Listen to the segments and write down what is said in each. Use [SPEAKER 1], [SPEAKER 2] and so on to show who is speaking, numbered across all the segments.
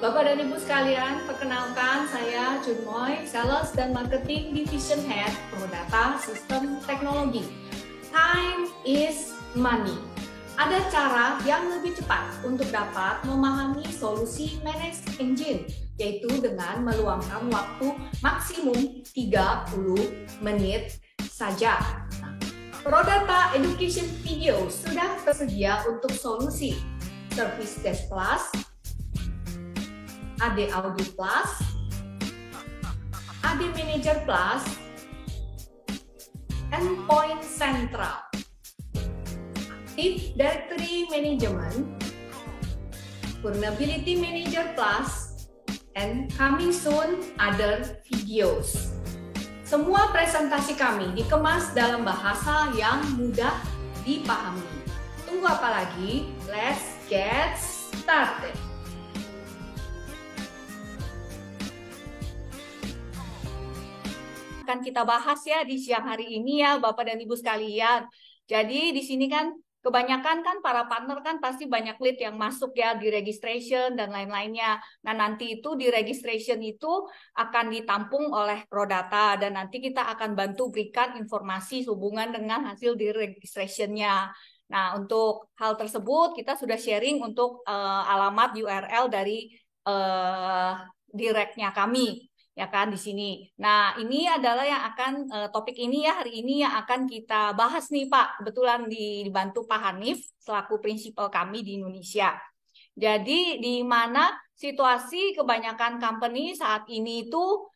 [SPEAKER 1] Bapak dan Ibu sekalian, perkenalkan saya Junmoy, Sales dan Marketing Division Head Prodata Sistem Teknologi. Time is money. Ada cara yang lebih cepat untuk dapat memahami solusi Manage Engine, yaitu dengan meluangkan waktu maksimum 30 menit saja. Prodata Education Video sudah tersedia untuk solusi Service Desk Plus, AD Audit Plus, AD Manager Plus, Endpoint Central, Active Directory Management, Vulnerability Manager Plus, and coming soon other videos. Semua presentasi kami dikemas dalam bahasa yang mudah dipahami. Tunggu apa lagi? Let's get started. Akan kita bahas ya di siang hari ini ya Bapak dan Ibu sekalian. Jadi di sini kan kebanyakan kan para partner kan pasti banyak lead yang masuk ya di registration dan lain-lainnya. Nah nanti itu di registration itu akan ditampung oleh Prodata dan nanti kita akan bantu berikan informasi sehubungan dengan hasil di registrationnya. Nah untuk hal tersebut kita sudah sharing untuk alamat URL dari directnya kami. Ya kan di sini. Nah, ini adalah yang akan topik ini ya hari ini yang akan kita bahas nih Pak. Kebetulan dibantu Pak Hanif selaku prinsipal kami di Indonesia. Jadi di mana situasi kebanyakan company saat ini itu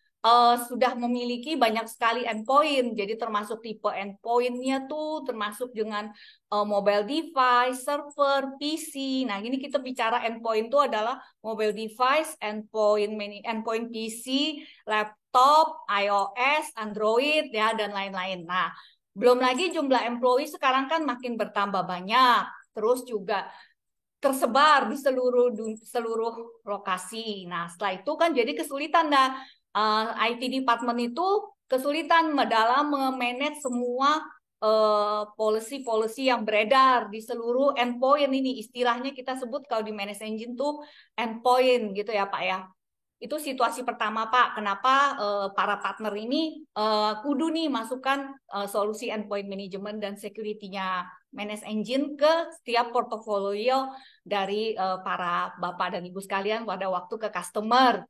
[SPEAKER 1] sudah memiliki banyak sekali endpoint. Jadi termasuk tipe endpointnya tuh termasuk dengan mobile device, server, PC. Nah, ini kita bicara endpoint itu adalah mobile device, endpoint PC, laptop, iOS, Android ya dan lain-lain. Nah, belum lagi jumlah employee sekarang kan makin bertambah banyak. Terus juga tersebar di seluruh lokasi. Nah, setelah itu kan jadi kesulitan IT department itu kesulitan dalam memanage semua policy-policy yang beredar di seluruh endpoint ini. Istilahnya kita sebut kalau di Manage Engine tuh endpoint gitu ya Pak ya. Itu situasi pertama Pak, kenapa para partner ini kudu nih masukkan solusi endpoint management dan security-nya Manage Engine ke setiap portofolio dari para Bapak dan Ibu sekalian pada waktu ke customer.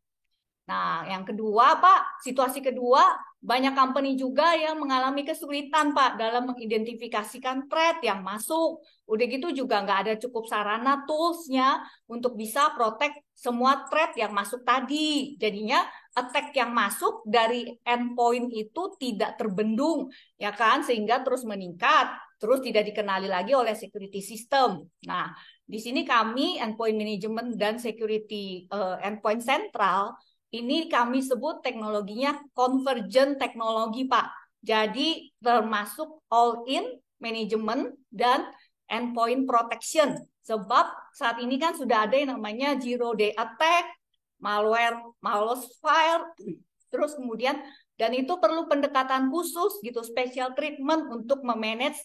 [SPEAKER 1] Nah, yang kedua, Pak, situasi kedua, banyak company juga yang mengalami kesulitan, Pak, dalam mengidentifikasikan threat yang masuk. Udah gitu juga nggak ada cukup sarana tools-nya untuk bisa protect semua threat yang masuk tadi. Jadinya attack yang masuk dari endpoint itu tidak terbendung, ya kan? Sehingga terus meningkat, terus tidak dikenali lagi oleh security system. Nah, di sini kami endpoint management dan security endpoint central ini kami sebut teknologinya convergent teknologi, Pak. Jadi termasuk all-in management dan endpoint protection. Sebab saat ini kan sudah ada yang namanya zero day attack, malware, malware file, terus kemudian dan itu perlu pendekatan khusus gitu, special treatment untuk memanage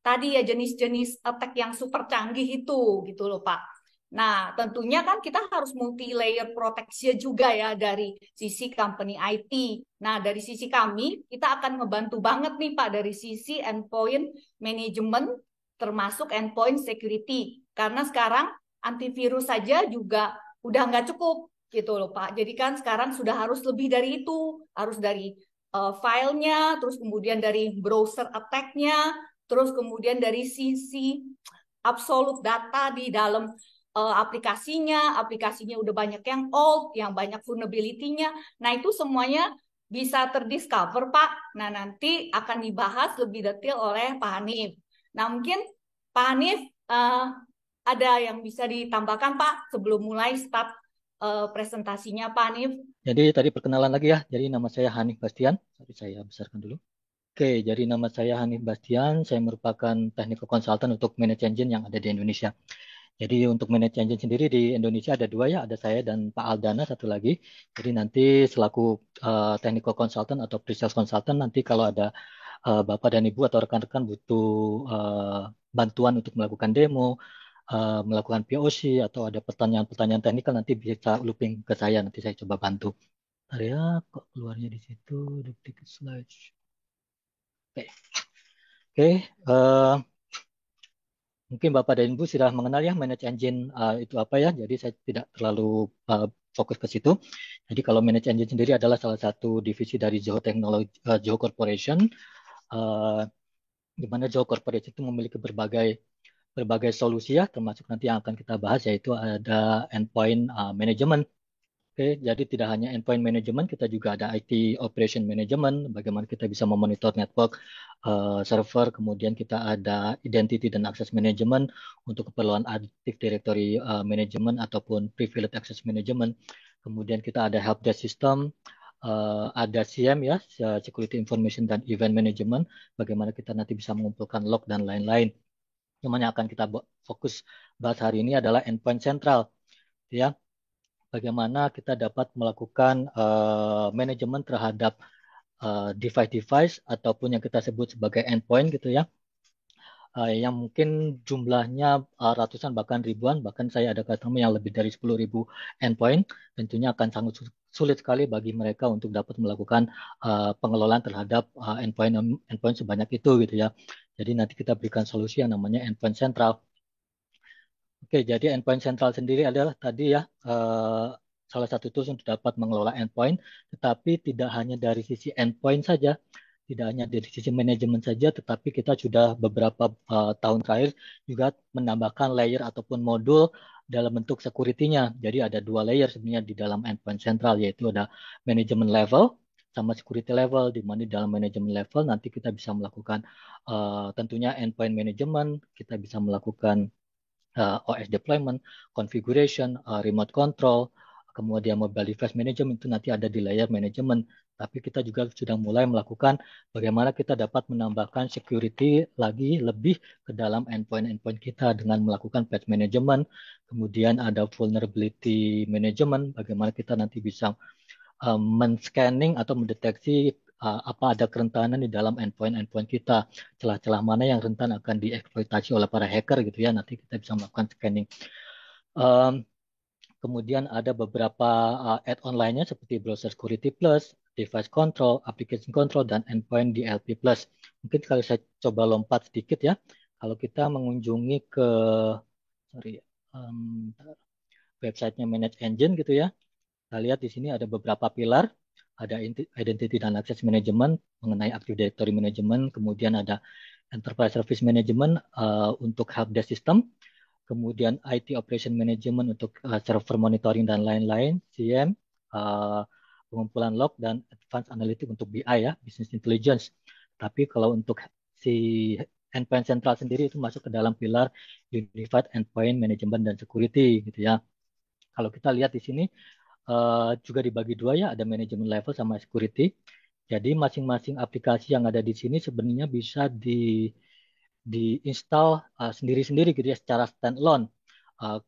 [SPEAKER 1] tadi ya jenis-jenis attack yang super canggih itu gitu loh, Pak. Nah, tentunya kan kita harus multi-layer protection juga ya dari sisi company IT. Nah, dari sisi kami, kita akan ngebantu banget nih Pak dari sisi endpoint management termasuk endpoint security. Karena sekarang antivirus saja juga udah nggak cukup gitu loh Pak. Jadi kan sekarang sudah harus lebih dari itu. Harus dari filenya, terus kemudian dari browser attack-nya, terus kemudian dari sisi absolute data di dalam aplikasinya udah banyak yang old, yang banyak vulnerability-nya. Nah, itu semuanya bisa terdiscover, Pak. Nah, nanti akan dibahas lebih detail oleh Pak Hanif. Nah, mungkin Pak Hanif ada yang bisa ditambahkan, Pak, sebelum mulai start presentasinya, Pak Hanif.
[SPEAKER 2] Jadi tadi perkenalan lagi ya. Jadi nama saya Hanif Bastian. Tapi saya besarkan dulu. Oke, jadi nama saya Hanif Bastian. Saya merupakan technical consultant untuk Manage Engine yang ada di Indonesia. Jadi untuk Manage Engine sendiri di Indonesia ada dua ya. Ada saya dan Pak Aldana satu lagi. Jadi nanti selaku technical consultant atau pre-sales consultant nanti kalau ada Bapak dan Ibu atau rekan-rekan butuh bantuan untuk melakukan demo melakukan POC atau ada pertanyaan-pertanyaan teknikal nanti bisa looping ke saya, nanti saya coba bantu. Ntar ya, kok keluarnya di situ, duplicate slide. Oke, oke. Mungkin Bapak dan Ibu sudah mengenal ya manage engine itu apa ya. Jadi saya tidak terlalu fokus ke situ. Jadi kalau manage engine sendiri adalah salah satu divisi dari Zoho Technology, Zoho Corporation, uh, di mana Zoho Corporation itu memiliki berbagai berbagai solusi ya, termasuk nanti yang akan kita bahas yaitu ada endpoint management. Oke, jadi tidak hanya endpoint management, kita juga ada IT operation management, bagaimana kita bisa memonitor network, server, kemudian kita ada identity dan access management untuk keperluan Active Directory management ataupun privileged access management. Kemudian kita ada help desk system, ada CM ya, security information dan event management, bagaimana kita nanti bisa mengumpulkan log dan lain-lain. Cuman yang akan kita fokus bahas hari ini adalah endpoint central, ya. Bagaimana kita dapat melakukan manajemen terhadap device-device ataupun yang kita sebut sebagai endpoint gitu ya, yang mungkin jumlahnya ratusan bahkan ribuan, bahkan saya ada customer yang lebih dari 10.000 endpoint, tentunya akan sangat sulit sekali bagi mereka untuk dapat melakukan pengelolaan terhadap endpoint endpoint sebanyak itu gitu ya. Jadi nanti kita berikan solusi yang namanya endpoint central. Oke, jadi endpoint central sendiri adalah tadi ya salah satu tools untuk dapat mengelola endpoint, tetapi tidak hanya dari sisi endpoint saja, tidak hanya dari sisi manajemen saja, tetapi kita sudah beberapa tahun terakhir juga menambahkan layer ataupun modul dalam bentuk security-nya. Jadi ada dua layer sebenarnya di dalam endpoint central, yaitu ada manajemen level sama security level, di mana di dalam manajemen level nanti kita bisa melakukan tentunya endpoint management, kita bisa melakukan OS deployment, configuration, remote control, kemudian mobile device management itu nanti ada di layer manajemen. Tapi kita juga sudah mulai melakukan bagaimana kita dapat menambahkan security lagi lebih ke dalam endpoint-endpoint kita dengan melakukan patch management. Kemudian ada vulnerability management, bagaimana kita nanti bisa men-scanning atau mendeteksi apa ada kerentanan di dalam endpoint-endpoint kita, celah-celah mana yang rentan akan dieksploitasi oleh para hacker gitu ya. Nanti kita bisa melakukan scanning. Um, Kemudian ada beberapa add-on lainnya seperti Browser Security Plus, Device Control, Application Control, dan Endpoint DLP Plus. Mungkin kalau saya coba lompat sedikit ya, kalau kita mengunjungi ke sorry, um, websitenya Manage Engine gitu ya, kita lihat di sini ada beberapa pilar, ada Identity dan Access Management mengenai Active Directory Management, kemudian ada Enterprise Service Management untuk help desk system, kemudian IT Operation Management untuk server monitoring dan lain-lain, CM, pengumpulan log, dan Advanced Analytics untuk BI ya, Business Intelligence. Tapi kalau untuk si Endpoint Central sendiri itu masuk ke dalam pilar Unified Endpoint Management dan Security gitu ya. Kalau kita lihat di sini juga dibagi dua ya, ada manajemen level sama security. Jadi masing-masing aplikasi yang ada di sini sebenarnya bisa diinstal sendiri-sendiri gitu ya secara standalone.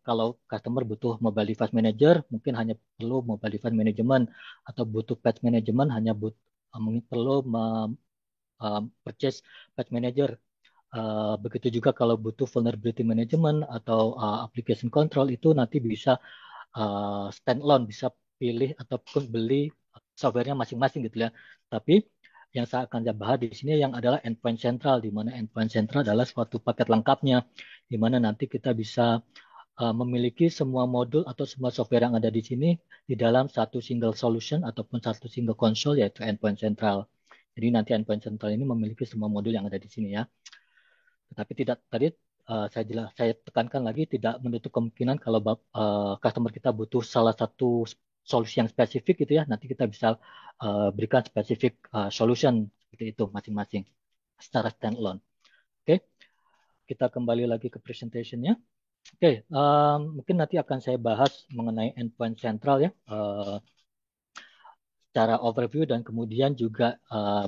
[SPEAKER 2] Kalau customer butuh mobile device manager, mungkin hanya perlu mobile device management atau butuh patch management hanya mungkin perlu purchase patch manager. Begitu juga kalau butuh vulnerability management atau application control itu nanti bisa standalone, bisa pilih ataupun beli softwarenya masing-masing gitu ya. Tapi yang saya akan bahas di sini yang adalah endpoint central, di mana endpoint central adalah suatu paket lengkapnya, di mana nanti kita bisa memiliki semua modul atau semua software yang ada di sini di dalam satu single solution ataupun satu single console yaitu endpoint central. Jadi nanti endpoint central ini memiliki semua modul yang ada di sini ya. Tetapi tidak tadi saya tekankan lagi tidak menutup kemungkinan kalau customer kita butuh salah satu solusi yang spesifik gitu ya, nanti kita bisa berikan spesifik solution seperti itu masing-masing secara standalone. Oke, kita kembali lagi ke presentationnya. Oke, mungkin nanti akan saya bahas mengenai endpoint central ya. Secara overview dan kemudian juga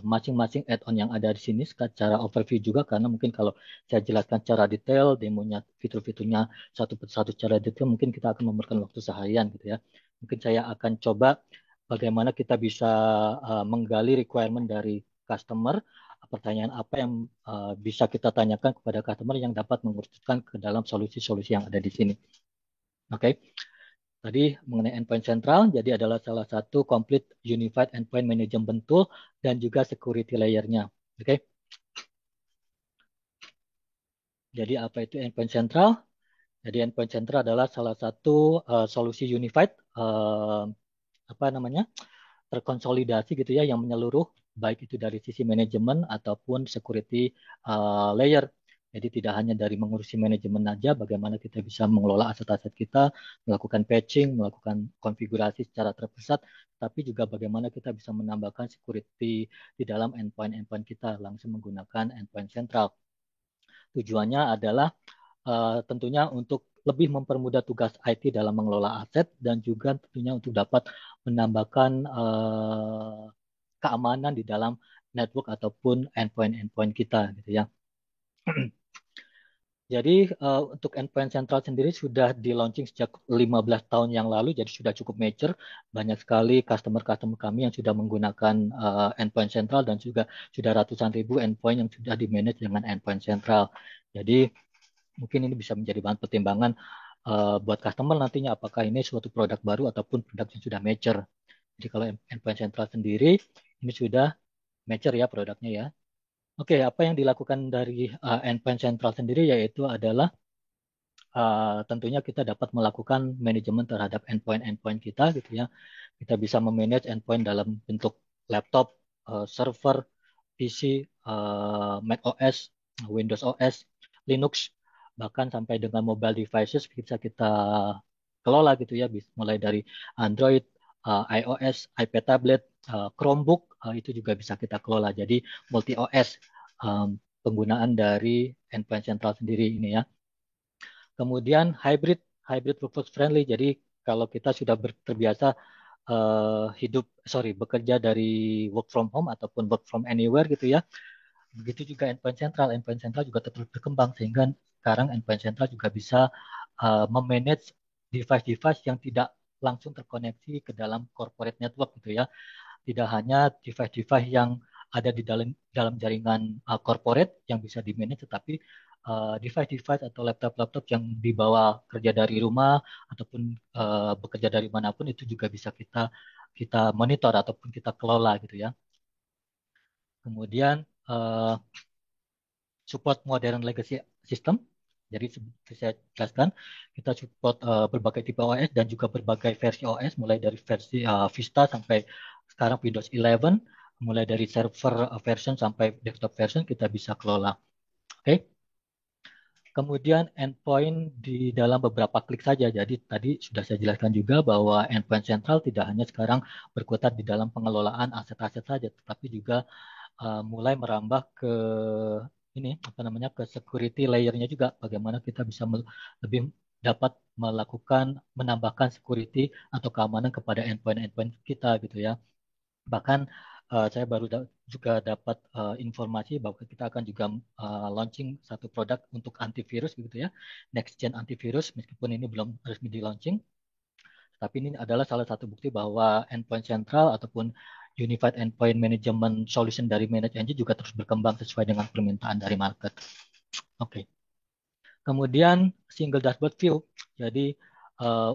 [SPEAKER 2] masing-masing add-on yang ada di sini secara overview juga karena mungkin kalau saya jelaskan secara detail demonya fitur-fiturnya satu persatu secara detail mungkin kita akan memerlukan waktu seharian gitu ya. Mungkin saya akan coba bagaimana kita bisa menggali requirement dari customer pertanyaan apa yang bisa kita tanyakan kepada customer yang dapat menguruskan ke dalam solusi-solusi yang ada di sini. Oke, tadi mengenai endpoint sentral, jadi adalah salah satu complete unified endpoint management tool dan juga security layer-nya. Oke, jadi apa itu endpoint sentral? Jadi endpoint sentral adalah salah satu solusi unified apa namanya terkonsolidasi gitu ya yang menyeluruh baik itu dari sisi manajemen ataupun security layer. Jadi tidak hanya dari mengurusi manajemen aja, bagaimana kita bisa mengelola aset-aset kita, melakukan patching, melakukan konfigurasi secara terpusat, tapi juga bagaimana kita bisa menambahkan security di dalam endpoint-endpoint kita langsung menggunakan endpoint sentral. Tujuannya adalah tentunya untuk lebih mempermudah tugas IT dalam mengelola aset dan juga tentunya untuk dapat menambahkan keamanan di dalam network ataupun endpoint-endpoint kita gitu ya. Jadi untuk endpoint central sendiri sudah di launching sejak 15 tahun yang lalu, jadi sudah cukup mature. Banyak sekali customer-customer kami yang sudah menggunakan endpoint central dan juga sudah ratusan ribu endpoint yang sudah di-manage dengan endpoint central. Jadi mungkin ini bisa menjadi bahan pertimbangan buat customer nantinya apakah ini suatu produk baru ataupun produk yang sudah mature. Jadi kalau endpoint central sendiri ini sudah mature ya produknya ya. Oke, apa yang dilakukan dari endpoint central sendiri yaitu adalah tentunya kita dapat melakukan manajemen terhadap endpoint-endpoint kita gitu ya. Kita bisa memanage endpoint dalam bentuk laptop, server, PC, Mac OS, Windows OS, Linux, bahkan sampai dengan mobile devices bisa kita kelola gitu ya, mulai dari Android, iOS, iPad tablet, Chromebook, itu juga bisa kita kelola. Jadi multi OS penggunaan dari endpoint central sendiri ini ya. Kemudian hybrid workforce friendly. Jadi kalau kita sudah terbiasa bekerja dari work from home ataupun work from anywhere gitu ya. Begitu juga endpoint central. Endpoint central juga terus berkembang sehingga sekarang endpoint central juga bisa memanage device-device yang tidak langsung terkoneksi ke dalam corporate network gitu ya. Tidak hanya device-device yang ada di dalam dalam jaringan corporate yang bisa di-manage, tetapi device-device atau laptop-laptop yang dibawa kerja dari rumah ataupun bekerja dari manapun itu juga bisa kita kita monitor ataupun kita kelola gitu ya. Kemudian support modern legacy system. Jadi seperti saya jelaskan, kita support berbagai tipe OS dan juga berbagai versi OS, mulai dari versi Vista sampai sekarang Windows 11, mulai dari server version sampai desktop version kita bisa kelola. Oke. Kemudian endpoint di dalam beberapa klik saja. Jadi tadi sudah saya jelaskan juga bahwa endpoint central tidak hanya sekarang berkutat di dalam pengelolaan aset-aset saja, tetapi juga mulai merambah ke ini apa namanya ke security layer-nya juga. Bagaimana kita bisa lebih dapat melakukan menambahkan security atau keamanan kepada endpoint-endpoint kita gitu ya. Bahkan saya baru juga dapat informasi bahwa kita akan juga launching satu produk untuk antivirus gitu ya, next gen antivirus meskipun ini belum resmi di launching, tapi ini adalah salah satu bukti bahwa endpoint central ataupun unified endpoint management solution dari Manage Engine juga terus berkembang sesuai dengan permintaan dari market. Oke. Kemudian single dashboard view. Jadi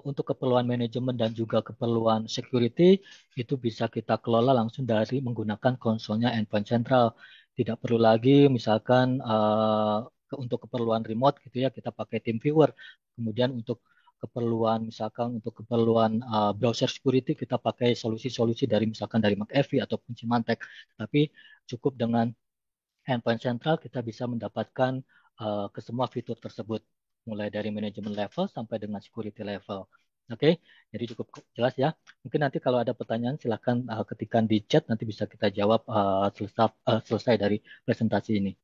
[SPEAKER 2] untuk keperluan manajemen dan juga keperluan security itu bisa kita kelola langsung dari menggunakan konsolnya endpoint central. Tidak perlu lagi misalkan untuk keperluan remote gitu ya kita pakai TeamViewer. Kemudian untuk keperluan misalkan untuk keperluan browser security kita pakai solusi-solusi dari misalkan dari McAfee ataupun Symantec. Tapi cukup dengan endpoint central kita bisa mendapatkan ke semua fitur tersebut, mulai dari manajemen level sampai dengan security level. Oke, jadi cukup jelas ya. Mungkin nanti kalau ada pertanyaan silahkan ketikkan di chat, nanti bisa kita jawab selesai dari presentasi ini.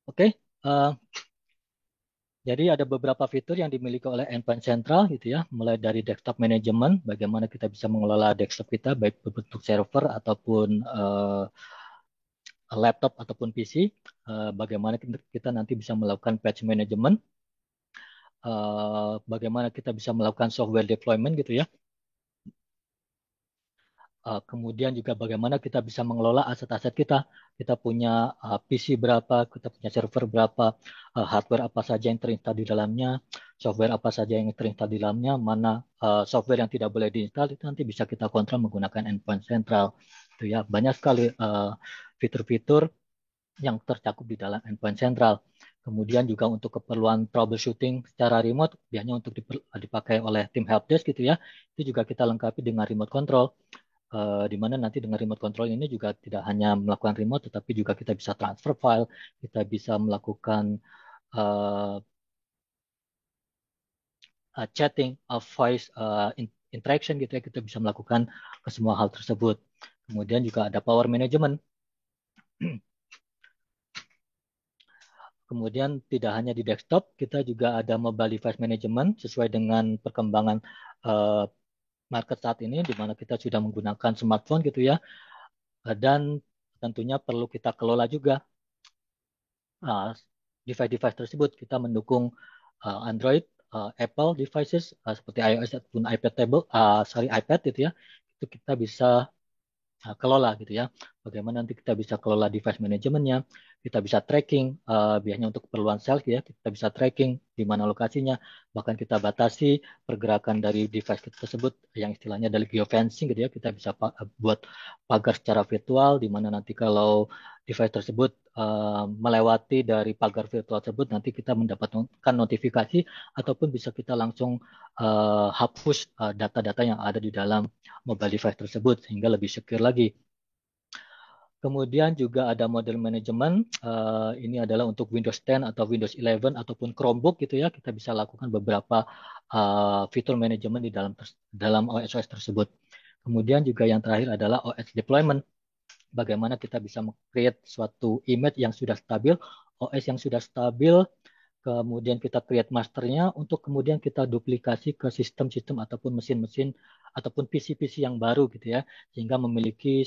[SPEAKER 2] Oke, jadi ada beberapa fitur yang dimiliki oleh endpoint central gitu ya, mulai dari desktop management, bagaimana kita bisa mengelola desktop kita baik berbentuk server ataupun laptop ataupun PC, bagaimana kita nanti bisa melakukan patch management, bagaimana kita bisa melakukan software deployment gitu ya. Kemudian juga bagaimana kita bisa mengelola aset-aset kita. Kita punya PC berapa, kita punya server berapa, hardware apa saja yang terinstall di dalamnya, software apa saja yang terinstall di dalamnya, mana software yang tidak boleh diinstal, itu nanti bisa kita kontrol menggunakan endpoint sentral. Itu ya, banyak sekali fitur-fitur yang tercakup di dalam endpoint sentral. Kemudian juga untuk keperluan troubleshooting secara remote, biasanya untuk dipakai oleh tim helpdesk gitu ya, itu juga kita lengkapi dengan remote control. Di mana nanti dengan remote control ini juga tidak hanya melakukan remote, tetapi juga kita bisa transfer file, kita bisa melakukan uh, chatting, voice interaction gitu ya, kita bisa melakukan ke semua hal tersebut. Kemudian juga ada power management. Kemudian tidak hanya di desktop, kita juga ada mobile device management sesuai dengan perkembangan uh, market saat ini, di mana kita sudah menggunakan smartphone gitu ya, dan tentunya perlu kita kelola juga uh, device-device tersebut. Kita mendukung Android, Apple devices seperti iOS ataupun iPad gitu ya. Itu kita bisa kelola gitu ya. Bagaimana nanti kita bisa kelola device manajemennya, kita bisa tracking, biasanya untuk keperluan sales ya, kita bisa tracking di mana lokasinya, bahkan kita batasi pergerakan dari device kita tersebut yang istilahnya dari geofencing gitu ya, kita bisa buat pagar secara virtual di mana nanti kalau device tersebut melewati dari pagar virtual tersebut, nanti kita mendapatkan notifikasi ataupun bisa kita langsung hapus data-data yang ada di dalam mobile device tersebut sehingga lebih secure lagi. Kemudian juga ada model manajemen. Ini adalah untuk Windows 10 atau Windows 11 ataupun Chromebook gitu ya. Kita bisa lakukan beberapa fitur manajemen di dalam OS tersebut. Kemudian juga yang terakhir adalah OS deployment. Bagaimana kita bisa create suatu image yang sudah stabil, OS yang sudah stabil, kemudian kita create masternya untuk kemudian kita duplikasi ke sistem-sistem ataupun mesin-mesin ataupun PC-PC yang baru gitu ya, sehingga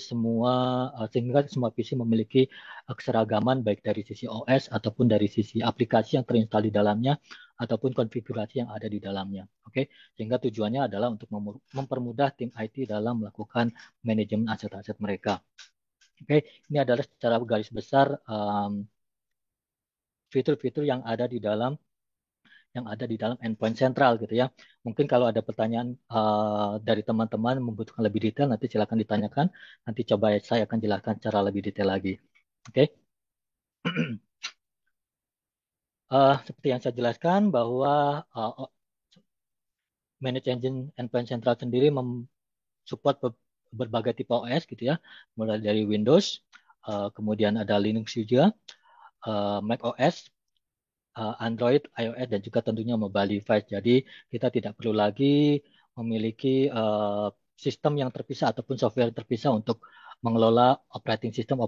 [SPEAKER 2] semua PC memiliki keseragaman baik dari sisi OS ataupun dari sisi aplikasi yang terinstall di dalamnya ataupun konfigurasi yang ada di dalamnya. Oke, sehingga tujuannya adalah untuk mempermudah tim IT dalam melakukan manajemen aset-aset mereka. Oke, ini adalah secara garis besar fitur-fitur yang ada di dalam endpoint sentral gitu ya. Mungkin kalau ada pertanyaan dari teman-teman membutuhkan lebih detail, nanti silakan ditanyakan. Nanti coba saya akan jelaskan secara lebih detail lagi. Oke. Seperti yang saya jelaskan bahwa Manage Engine Endpoint Central sendiri support berbagai tipe OS gitu ya, mulai dari Windows, kemudian ada Linux juga, Mac OS, Android, iOS, dan juga tentunya mobile device. Jadi kita tidak perlu lagi memiliki sistem yang terpisah ataupun software terpisah untuk mengelola operating system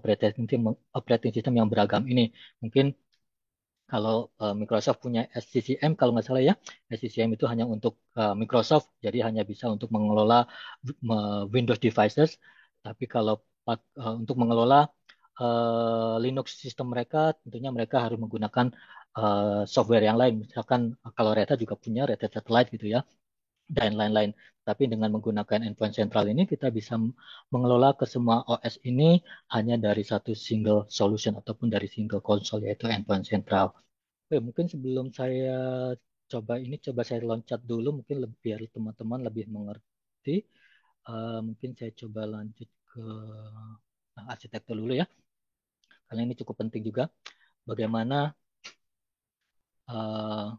[SPEAKER 2] yang beragam ini. Mungkin kalau Microsoft punya SCCM, kalau nggak salah ya, SCCM itu hanya untuk Microsoft, jadi hanya bisa untuk mengelola Windows devices. Tapi kalau untuk mengelola Linux sistem mereka, tentunya mereka harus menggunakan software yang lain. Misalkan kalau Red Hat juga punya Red Hat Satellite gitu ya, dan lain-lain. Tapi dengan menggunakan endpoint sentral ini, kita bisa mengelola ke semua OS ini hanya dari satu single solution ataupun dari single console, yaitu endpoint sentral. Oke, mungkin sebelum saya coba saya loncat dulu, mungkin biar teman-teman lebih mengerti. Mungkin saya coba lanjut ke arsitektur dulu ya, karena ini cukup penting juga. Bagaimana uh,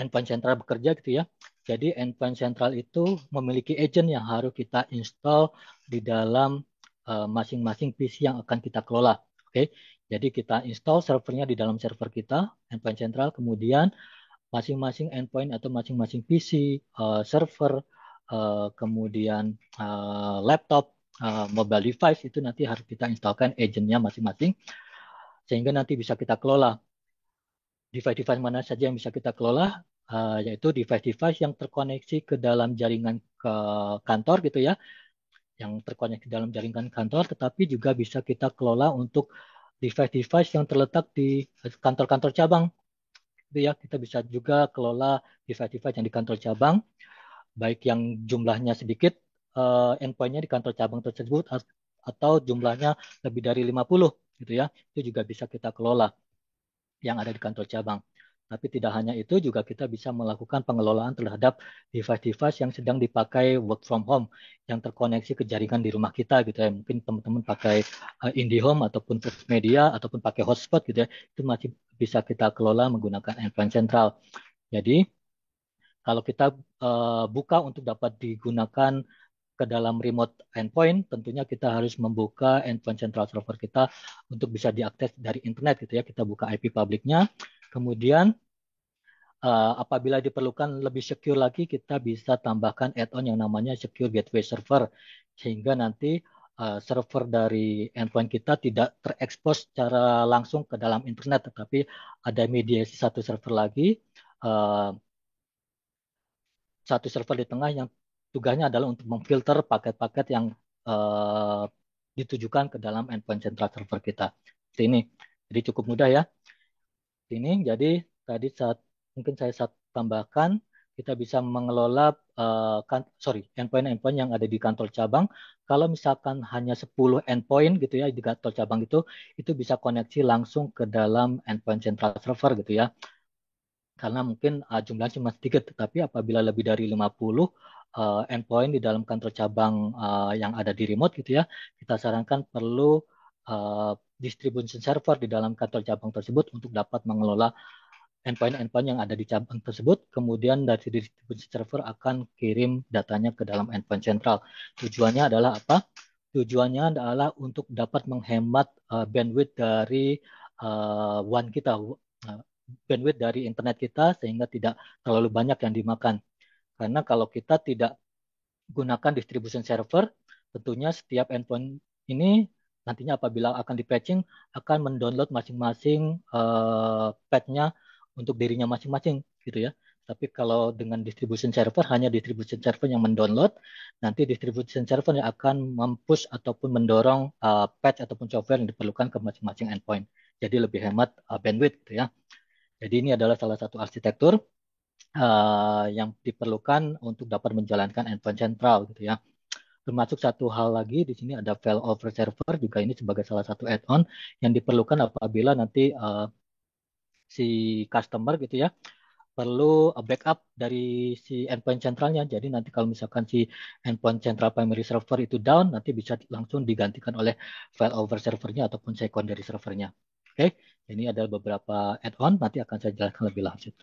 [SPEAKER 2] endpoint sentral bekerja gitu ya. Jadi endpoint sentral itu memiliki agent yang harus kita install di dalam masing-masing PC yang akan kita kelola. Oke, jadi kita install servernya di dalam server kita, endpoint sentral, kemudian masing-masing endpoint atau masing-masing PC, server, kemudian laptop, mobile device itu nanti harus kita installkan agentnya masing-masing sehingga nanti bisa kita kelola device-device mana saja yang bisa kita kelola, yaitu device-device yang terkoneksi ke dalam jaringan ke kantor gitu ya, yang terkoneksi dalam jaringan kantor, tetapi juga bisa kita kelola untuk device-device yang terletak di kantor-kantor cabang. Gitu ya, kita bisa juga kelola device-device yang di kantor cabang, baik yang jumlahnya sedikit endpoint-nya di kantor cabang tersebut atau jumlahnya lebih dari 50 gitu ya. Itu juga bisa kita kelola yang ada di kantor cabang. Tapi tidak hanya itu, juga kita bisa melakukan pengelolaan terhadap device-device yang sedang dipakai work from home, yang terkoneksi ke jaringan di rumah kita gitu ya. Mungkin teman-teman pakai IndiHome ataupun Media ataupun pakai hotspot gitu ya. Itu masih bisa kita kelola menggunakan endpoint sentral. Jadi kalau kita buka untuk dapat digunakan ke dalam remote endpoint, tentunya kita harus membuka endpoint central server kita untuk bisa diakses dari internet gitu ya. Kita buka IP publiknya, kemudian apabila diperlukan lebih secure lagi, kita bisa tambahkan add-on yang namanya secure gateway server, sehingga nanti server dari endpoint kita tidak terekspos secara langsung ke dalam internet, tetapi ada mediasi satu server lagi, uh, satu server di tengah yang tugasnya adalah untuk memfilter paket-paket yang uh, ditujukan ke dalam endpoint central server kita. Seperti ini. Jadi cukup mudah ya. Ini jadi tadi saat mungkin saya tambahkan kita bisa mengelola endpoint-endpoint yang ada di kantor cabang. Kalau misalkan hanya 10 endpoint gitu ya di kantor cabang itu bisa koneksi langsung ke dalam endpoint central server gitu ya. Karena mungkin jumlahnya cuma sedikit, tetapi apabila lebih dari 50 endpoint di dalam kantor cabang yang ada di remote gitu ya, kita sarankan perlu uh, distribution server di dalam kantor cabang tersebut untuk dapat mengelola endpoint-endpoint yang ada di cabang tersebut, kemudian dari distribution server akan kirim datanya ke dalam endpoint sentral. Tujuannya adalah apa? Tujuannya adalah untuk dapat menghemat bandwidth dari WAN kita, bandwidth dari internet kita sehingga tidak terlalu banyak yang dimakan. Karena kalau kita tidak gunakan distribution server, tentunya setiap endpoint ini nantinya apabila akan di-patching akan mendownload masing-masing patch-nya untuk dirinya masing-masing gitu ya. Tapi kalau dengan distribution server hanya distribution server yang mendownload, nanti distribution server yang akan mempush ataupun mendorong patch ataupun software yang diperlukan ke masing-masing endpoint. Jadi lebih hemat bandwidth gitu ya. Jadi ini adalah salah satu arsitektur yang diperlukan untuk dapat menjalankan endpoint sentral gitu ya. Termasuk satu hal lagi di sini ada failover server juga ini sebagai salah satu add-on yang diperlukan apabila nanti si customer gitu ya perlu backup dari si endpoint centralnya. Jadi nanti kalau misalkan si endpoint central primary server itu down, nanti bisa langsung digantikan oleh failover servernya ataupun secondary servernya. Oke, ini adalah beberapa add-on. Nanti akan saya jelaskan lebih lanjut.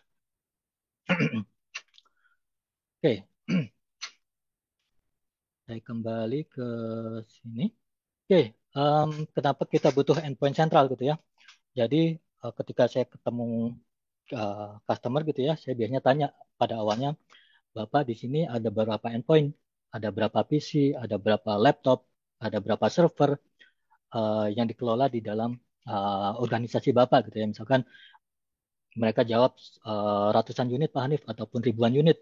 [SPEAKER 2] Oke, saya kembali ke sini. Oke, kenapa kita butuh endpoint central gitu ya? Jadi ketika saya ketemu customer gitu ya, saya biasanya tanya pada awalnya, Bapak di sini ada berapa endpoint, ada berapa PC, ada berapa laptop, ada berapa server yang dikelola di dalam organisasi Bapak gitu ya. Misalkan mereka jawab ratusan unit Pak Hanif ataupun ribuan unit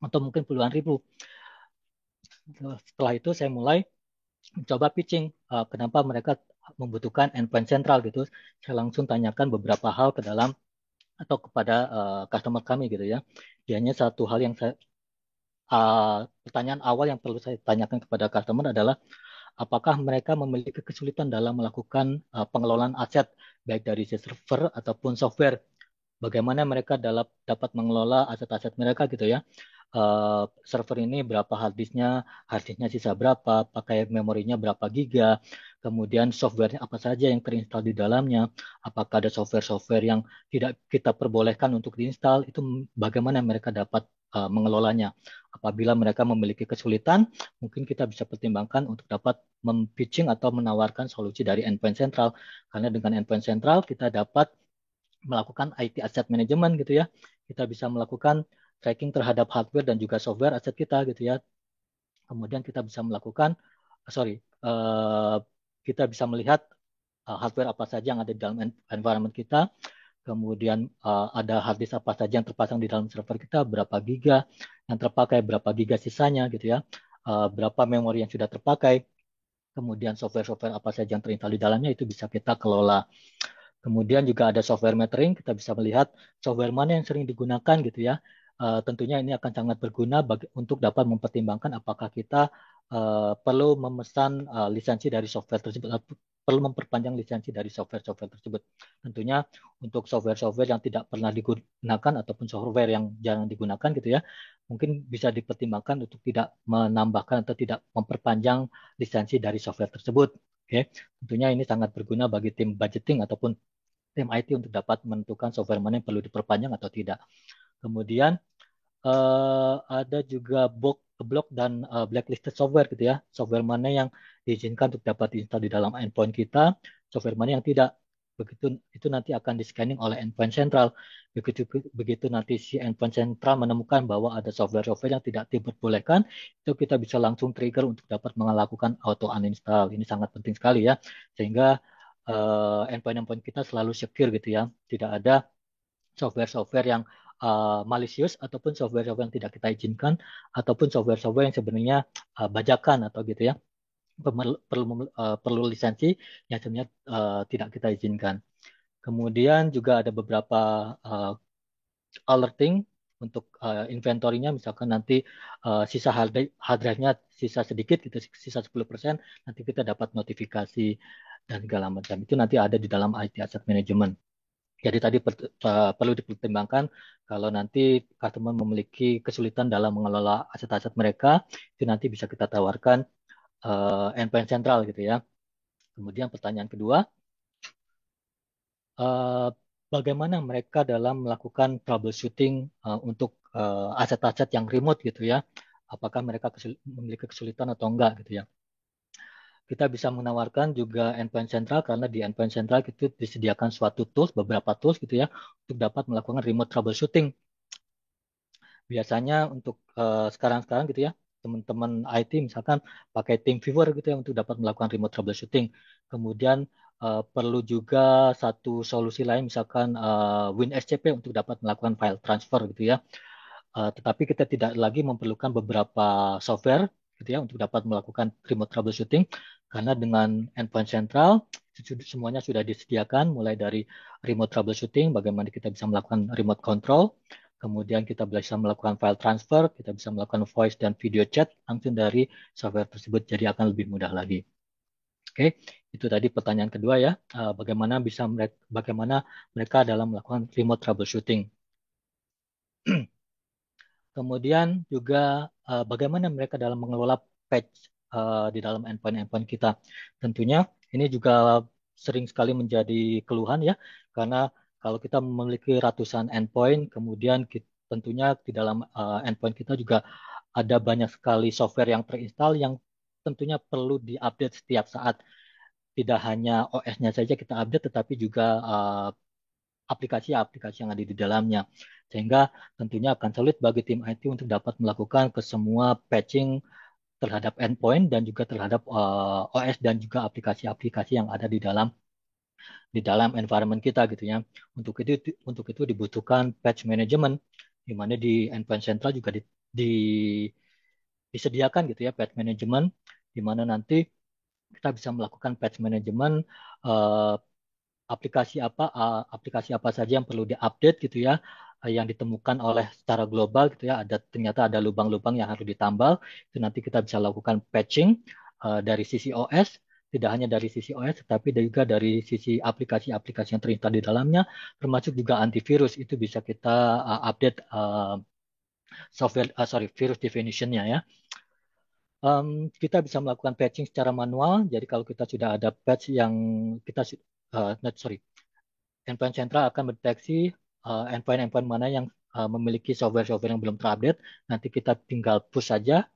[SPEAKER 2] atau mungkin puluhan ribu. Setelah itu saya mulai mencoba pitching kenapa mereka membutuhkan endpoint central gitu. Saya langsung tanyakan beberapa hal ke dalam atau kepada customer kami gitu ya. Biasanya satu hal yang pertanyaan awal yang perlu saya tanyakan kepada customer adalah apakah mereka memiliki kesulitan dalam melakukan pengelolaan aset baik dari server ataupun software. Bagaimana mereka dapat mengelola aset-aset mereka gitu ya. Server ini berapa hard disknya sisa berapa, pakai memorinya berapa giga, kemudian softwarenya apa saja yang terinstall di dalamnya, apakah ada software-software yang tidak kita perbolehkan untuk diinstal, itu bagaimana mereka dapat mengelolanya. Apabila mereka memiliki kesulitan, mungkin kita bisa pertimbangkan untuk dapat mempitching atau menawarkan solusi dari endpoint central. Karena dengan endpoint central kita dapat melakukan IT asset management gitu ya. Kita bisa melakukan tracking terhadap hardware dan juga software aset kita gitu ya. Kemudian kita bisa melakukan, kita bisa melihat hardware apa saja yang ada di dalam environment kita. Kemudian ada hard disk apa saja yang terpasang di dalam server kita, berapa giga yang terpakai, berapa giga sisanya gitu ya. Berapa memori yang sudah terpakai. Kemudian software-software apa saja yang terinstall di dalamnya itu bisa kita kelola. Kemudian juga ada software metering, kita bisa melihat software mana yang sering digunakan gitu ya. Tentunya ini akan sangat berguna untuk dapat mempertimbangkan apakah kita perlu memesan lisensi dari software tersebut, perlu memperpanjang lisensi dari software-software tersebut. Tentunya untuk software-software yang tidak pernah digunakan ataupun software yang jarang digunakan gitu ya, mungkin bisa dipertimbangkan untuk tidak menambahkan atau tidak memperpanjang lisensi dari software tersebut. Oke, tentunya ini sangat berguna bagi tim budgeting ataupun tim IT untuk dapat menentukan software mana yang perlu diperpanjang atau tidak. Kemudian ada juga block dan blacklisted software gitu ya. Software mana yang diizinkan untuk dapat diinstal di dalam endpoint kita, software mana yang tidak. Begitu itu nanti akan di-scanning oleh endpoint sentral. Begitu begitu nanti si endpoint sentral menemukan bahwa ada software-software yang tidak diperbolehkan, itu kita bisa langsung trigger untuk dapat melakukan auto uninstall. Ini sangat penting sekali ya, sehingga endpoint-endpoint kita selalu secure gitu ya. Tidak ada software-software yang malicious ataupun software-software yang tidak kita izinkan ataupun software-software yang sebenarnya bajakan atau gitu ya, perlu lisensi yang sebenarnya tidak kita izinkan. Kemudian juga ada beberapa uh, alerting untuk inventory-nya, misalkan nanti sisa hard drive-nya sisa sedikit gitu, sisa 10%, nanti kita dapat notifikasi dan segala macam. Itu nanti ada di dalam IT Asset Management. Jadi tadi perlu dipertimbangkan kalau nanti customer memiliki kesulitan dalam mengelola aset-aset mereka, itu nanti bisa kita tawarkan endpoint sentral gitu ya. Kemudian pertanyaan kedua, eh, bagaimana mereka dalam melakukan troubleshooting untuk aset-aset yang remote gitu ya? Apakah mereka memiliki kesulitan atau enggak gitu ya? Kita bisa menawarkan juga endpoint sentral karena di endpoint sentral itu disediakan suatu tools, beberapa tools gitu ya, untuk dapat melakukan remote troubleshooting. Biasanya untuk sekarang-sekarang gitu ya, teman-teman IT misalkan pakai TeamViewer gitu ya untuk dapat melakukan remote troubleshooting. Kemudian perlu juga satu solusi lain misalkan WinSCP untuk dapat melakukan file transfer gitu ya. Tetapi kita tidak lagi memerlukan beberapa software gitu ya untuk dapat melakukan remote troubleshooting karena dengan endpoint sentral semuanya sudah disediakan mulai dari remote troubleshooting, bagaimana kita bisa melakukan remote control, kemudian kita bisa melakukan file transfer, kita bisa melakukan voice dan video chat langsung dari software tersebut, jadi akan lebih mudah lagi. Oke, itu tadi pertanyaan kedua ya, bagaimana mereka dalam melakukan remote troubleshooting. Kemudian juga bagaimana mereka dalam mengelola patch di dalam endpoint-endpoint kita. Tentunya ini juga sering sekali menjadi keluhan ya, karena kalau kita memiliki ratusan endpoint, kemudian tentunya di dalam endpoint kita juga ada banyak sekali software yang terinstall yang tentunya perlu diupdate setiap saat. Tidak hanya OS-nya saja kita update, tetapi juga aplikasi-aplikasi yang ada di dalamnya. Sehingga tentunya akan sulit bagi tim IT untuk dapat melakukan ke semua patching terhadap endpoint dan juga terhadap OS dan juga aplikasi-aplikasi yang ada di dalam environment kita gitu ya. Untuk itu dibutuhkan patch management di mana di endpoint central juga di- disediakan gitu ya patch management di mana nanti kita bisa melakukan patch management eh, aplikasi apa saja yang perlu diupdate gitu ya, yang ditemukan oleh secara global gitu ya, ternyata ada lubang-lubang yang harus ditambal, itu nanti kita bisa lakukan patching dari sisi OS, tidak hanya dari sisi OS tetapi juga dari sisi aplikasi-aplikasi yang terinstall di dalamnya, termasuk juga antivirus itu bisa kita update virus definition-nya ya. Kita bisa melakukan patching secara manual. Jadi kalau kita sudah ada patch yang kita sorry, endpoint sentral akan mendeteksi endpoint-endpoint mana yang memiliki software-software yang belum terupdate. Nanti kita tinggal push saja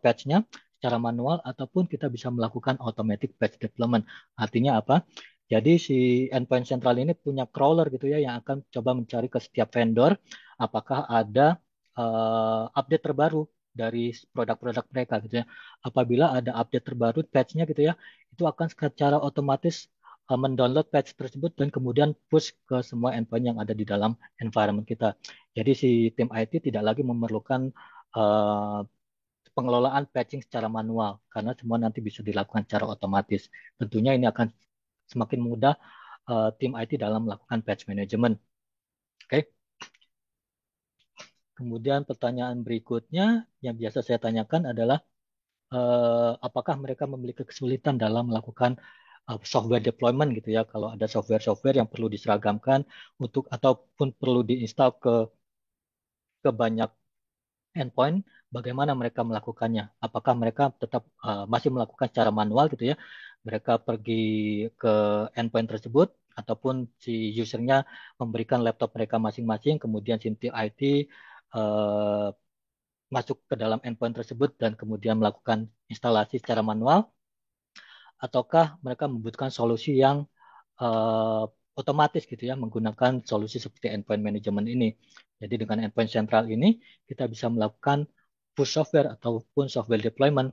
[SPEAKER 2] patch-nya secara manual ataupun kita bisa melakukan automatic patch development. Artinya apa? Jadi si endpoint sentral ini punya crawler gitu ya yang akan coba mencari ke setiap vendor apakah ada update terbaru dari produk-produk mereka gitu ya. Apabila ada update terbaru patch-nya gitu ya, itu akan secara otomatis mendownload patch tersebut dan kemudian push ke semua endpoint yang ada di dalam environment kita. Jadi si tim IT tidak lagi memerlukan uh, pengelolaan patching secara manual karena semua nanti bisa dilakukan secara otomatis. Tentunya ini akan semakin mudah tim IT dalam melakukan patch management. Oke. Okay? Kemudian pertanyaan berikutnya yang biasa saya tanyakan adalah apakah mereka memiliki kesulitan dalam melakukan software deployment gitu ya. Kalau ada software-software yang perlu diseragamkan untuk ataupun perlu diinstal ke banyak endpoint, bagaimana mereka melakukannya? Apakah mereka tetap masih melakukan secara manual gitu ya? Mereka pergi ke endpoint tersebut ataupun si usernya memberikan laptop mereka masing-masing, kemudian si tim IT eh, masuk ke dalam endpoint tersebut dan kemudian melakukan instalasi secara manual, ataukah mereka membutuhkan solusi yang eh, otomatis gitu ya, menggunakan solusi seperti endpoint management ini. Jadi dengan endpoint sentral ini kita bisa melakukan push software ataupun software deployment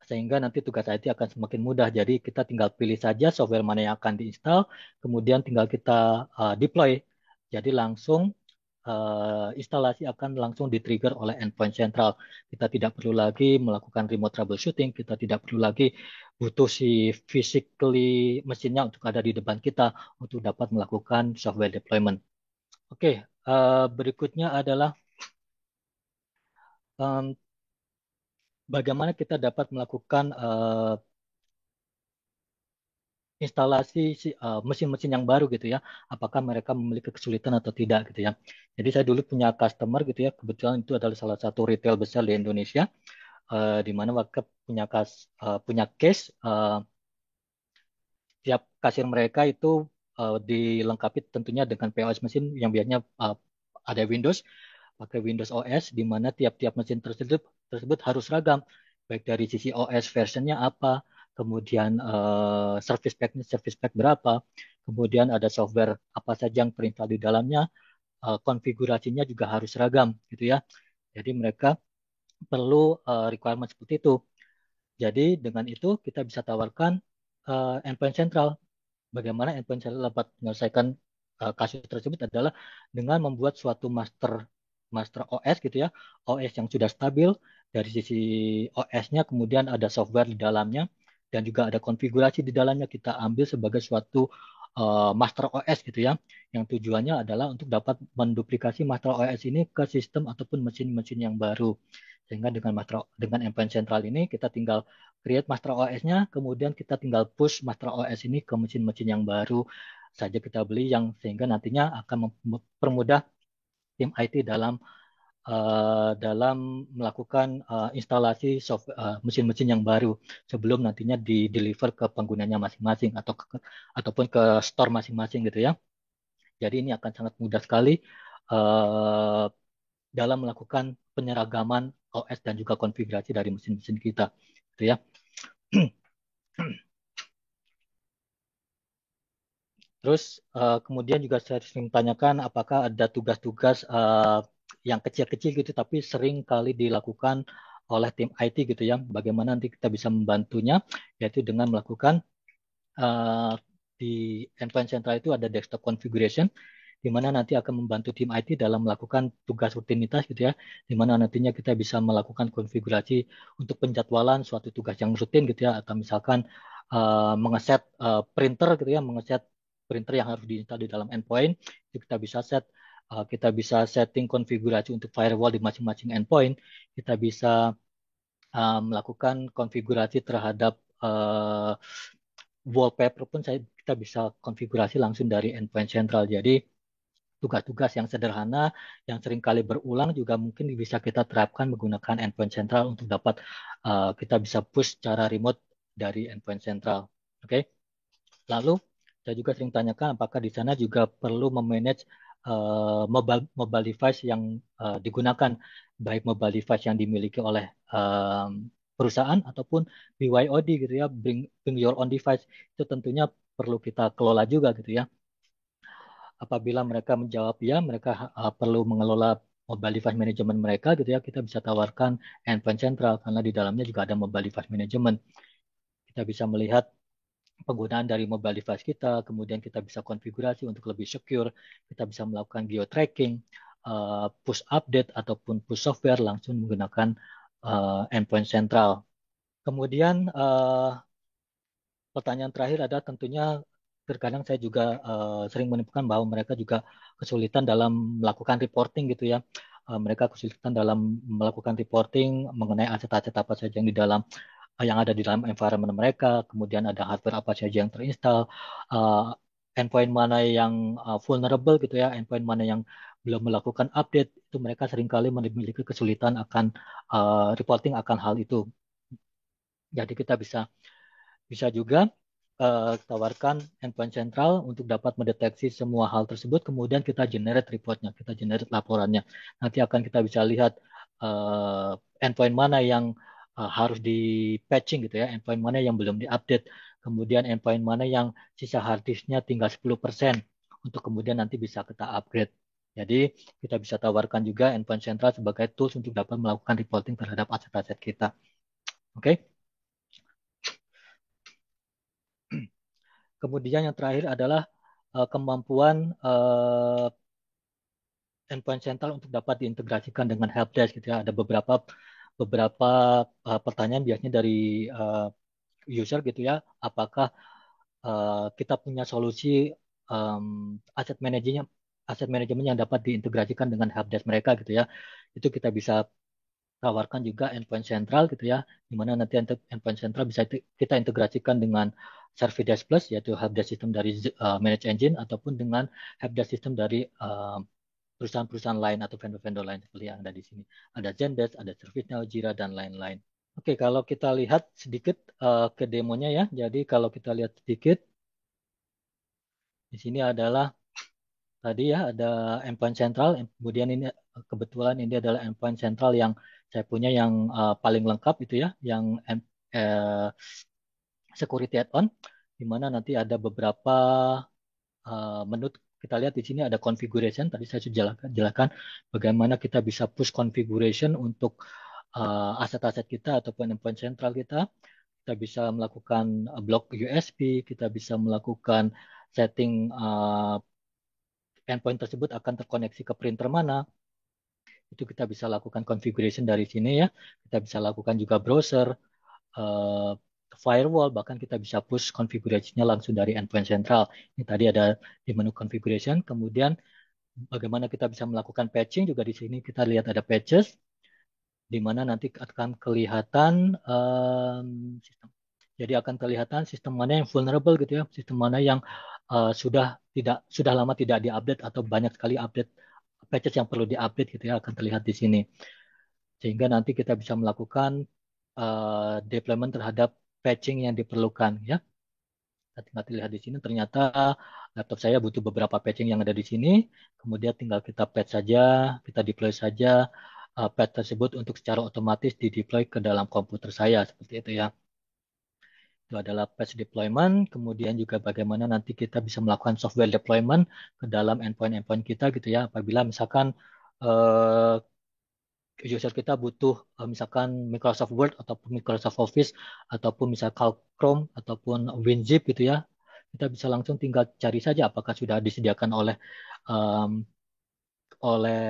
[SPEAKER 2] sehingga nanti tugas IT akan semakin mudah. Jadi kita tinggal pilih saja software mana yang akan diinstal, kemudian tinggal kita deploy. Jadi langsung instalasi akan langsung di-trigger oleh endpoint sentral. Kita tidak perlu lagi melakukan remote troubleshooting, kita tidak perlu lagi butuh si physically mesinnya untuk ada di depan kita untuk dapat melakukan software deployment. Oke, berikutnya adalah em, bagaimana kita dapat melakukan instalasi mesin-mesin yang baru gitu ya. Apakah mereka memiliki kesulitan atau tidak gitu ya. Jadi saya dulu punya customer gitu ya. Kebetulan itu adalah salah satu retail besar di Indonesia, di mana mereka punya case tiap kasir mereka itu dilengkapi tentunya dengan POS mesin yang biasanya ada Windows, pakai Windows OS, di mana tiap-tiap mesin tersebut harus seragam, baik dari sisi OS versionnya apa, kemudian service pack berapa, kemudian ada software apa saja yang terinstall di dalamnya, konfigurasinya juga harus seragam gitu ya. Jadi mereka perlu requirement seperti itu. Jadi dengan itu kita bisa tawarkan endpoint sentral. Bagaimana endpoint sentral dapat menyelesaikan kasus tersebut adalah dengan membuat suatu master master OS gitu ya, OS yang sudah stabil dari sisi OS-nya, kemudian ada software di dalamnya dan juga ada konfigurasi di dalamnya kita ambil sebagai suatu master OS gitu ya, yang tujuannya adalah untuk dapat menduplikasi master OS ini ke sistem ataupun mesin-mesin yang baru. Sehingga dengan endpoint sentral ini kita tinggal create master OS-nya, kemudian kita tinggal push master OS ini ke mesin-mesin yang baru saja kita beli yang sehingga nantinya akan mempermudah tim IT dalam melakukan instalasi mesin-mesin yang baru sebelum nantinya di deliver ke penggunanya masing-masing ataupun ke store masing-masing gitu ya. Jadi ini akan sangat mudah sekali uh, dalam melakukan penyeragaman OS dan juga konfigurasi dari mesin-mesin kita, gitu ya. Terus kemudian juga saya sering tanyakan apakah ada tugas-tugas yang kecil-kecil gitu tapi sering kali dilakukan oleh tim IT gitu ya. Bagaimana nanti kita bisa membantunya yaitu dengan melakukan eh, di endpoint central itu ada desktop configuration di mana nanti akan membantu tim IT dalam melakukan tugas rutinitas gitu ya, di mana nantinya kita bisa melakukan konfigurasi untuk penjadwalan suatu tugas yang rutin gitu ya, atau misalkan mengeset printer gitu ya, mengeset printer yang harus diinstal di dalam endpoint, itu kita bisa setting konfigurasi untuk firewall di masing-masing endpoint, kita bisa melakukan konfigurasi terhadap wallpaper pun kita bisa konfigurasi langsung dari endpoint central. Jadi tugas-tugas yang sederhana yang sering kali berulang juga mungkin bisa kita terapkan menggunakan endpoint central untuk dapat kita bisa push secara remote dari endpoint central. Oke. Lalu saya juga sering tanyakan apakah di sana juga perlu memanage mobile device yang digunakan, baik mobile device yang dimiliki oleh perusahaan ataupun BYOD gitu ya, bring your own device. Itu tentunya perlu kita kelola juga gitu ya. Apabila mereka menjawab ya, mereka perlu mengelola mobile device management mereka gitu ya, kita bisa tawarkan endpoint central karena di dalamnya juga ada mobile device management. Kita bisa melihat penggunaan dari mobile device kita, kemudian kita bisa konfigurasi untuk lebih secure, kita bisa melakukan geo-tracking, push update ataupun push software langsung menggunakan endpoint central. Kemudian pertanyaan terakhir adalah tentunya terkadang saya juga sering menemukan bahwa mereka juga kesulitan dalam melakukan reporting gitu ya. mereka kesulitan dalam melakukan reporting mengenai aset-aset apa saja yang ada di dalam environment mereka, kemudian ada hardware apa saja yang terinstall, endpoint mana yang vulnerable gitu ya, endpoint mana yang belum melakukan update, itu mereka seringkali memiliki kesulitan akan reporting akan hal itu. Jadi kita bisa bisa juga tawarkan endpoint sentral untuk dapat mendeteksi semua hal tersebut, kemudian kita generate reportnya, kita generate laporannya. Nanti akan kita bisa lihat endpoint mana yang harus di patching gitu ya, endpoint mana yang belum diupdate, kemudian endpoint mana yang sisa hard disknya tinggal 10% untuk kemudian nanti bisa kita upgrade. Jadi kita bisa tawarkan juga endpoint sentral sebagai tools untuk dapat melakukan reporting terhadap aset-aset kita. Oke. Okay? Kemudian yang terakhir adalah kemampuan endpoint central untuk dapat diintegrasikan dengan helpdesk gitu ya. Ada beberapa pertanyaan biasanya dari user gitu ya. Apakah kita punya solusi aset manajemennya yang dapat diintegrasikan dengan helpdesk mereka gitu ya. Itu kita bisa tawarkan juga endpoint central gitu ya, di mana nanti endpoint central bisa kita integrasikan dengan Service Desk Plus, yaitu helpdesk system dari Manage Engine, ataupun dengan helpdesk system dari perusahaan-perusahaan lain atau vendor-vendor lain seperti yang ada di sini. Ada Zendesk, ada ServiceNow, Jira, dan lain-lain. Oke, kalau kita lihat sedikit ke demonya ya. Jadi kalau kita lihat sedikit, di sini adalah tadi ya ada endpoint central. Kemudian ini kebetulan ini adalah endpoint central yang saya punya yang paling lengkap itu ya, yang uh, security add-on, di mana nanti ada beberapa menu. Kita lihat di sini ada configuration. Tadi saya sudah jelaskan bagaimana kita bisa push configuration untuk aset-aset kita ataupun endpoint central kita. Kita bisa melakukan block USB, kita bisa melakukan setting endpoint tersebut akan terkoneksi ke printer mana. Itu kita bisa lakukan configuration dari sini ya. Kita bisa lakukan juga browser, uh, firewall, bahkan kita bisa push konfigurasinya langsung dari endpoint central. Ini tadi ada di menu configuration, kemudian bagaimana kita bisa melakukan patching juga di sini kita lihat ada patches, di mana nanti akan kelihatan sistem. Jadi akan kelihatan sistem mana yang vulnerable gitu ya, sistem mana yang sudah lama tidak diupdate atau banyak sekali update patches yang perlu diupdate gitu ya akan terlihat di sini. Sehingga nanti kita bisa melakukan deployment terhadap patching yang diperlukan ya. Tinggal lihat di sini ternyata laptop saya butuh beberapa patching yang ada di sini. Kemudian tinggal kita patch saja, kita deploy saja patch tersebut untuk secara otomatis di deploy ke dalam komputer saya seperti itu ya. Itu adalah patch deployment, kemudian juga bagaimana nanti kita bisa melakukan software deployment ke dalam endpoint-endpoint kita gitu ya. Apabila misalkan uh, user kita butuh misalkan Microsoft Word ataupun Microsoft Office ataupun misalkan Chrome ataupun WinZip gitu ya, kita bisa langsung tinggal cari saja apakah sudah disediakan um, oleh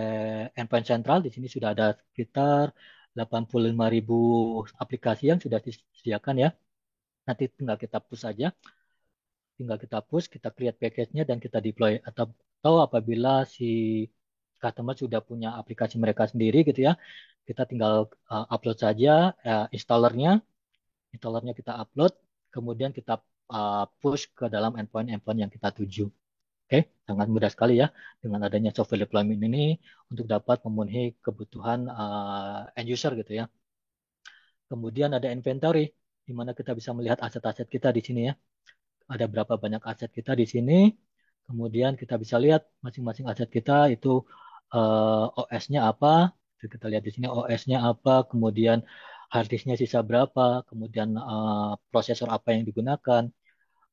[SPEAKER 2] endpoint central. Di sini sudah ada sekitar 85.000 aplikasi yang sudah disediakan ya. Nanti tinggal kita push, kita create package-nya dan kita deploy. Atau apabila si customer sudah punya aplikasi mereka sendiri gitu ya, kita tinggal upload saja installernya, kita upload, kemudian kita push ke dalam endpoint-endpoint yang kita tuju. Oke, sangat mudah sekali ya dengan adanya software deployment ini untuk dapat memenuhi kebutuhan end user gitu ya. Kemudian ada inventory, di mana kita bisa melihat aset-aset kita di sini ya. Ada berapa banyak aset kita di sini. Kemudian kita bisa lihat masing-masing aset kita itu OS-nya apa. Kita lihat di sini OS-nya apa, kemudian hard disk-nya sisa berapa, kemudian prosesor apa yang digunakan,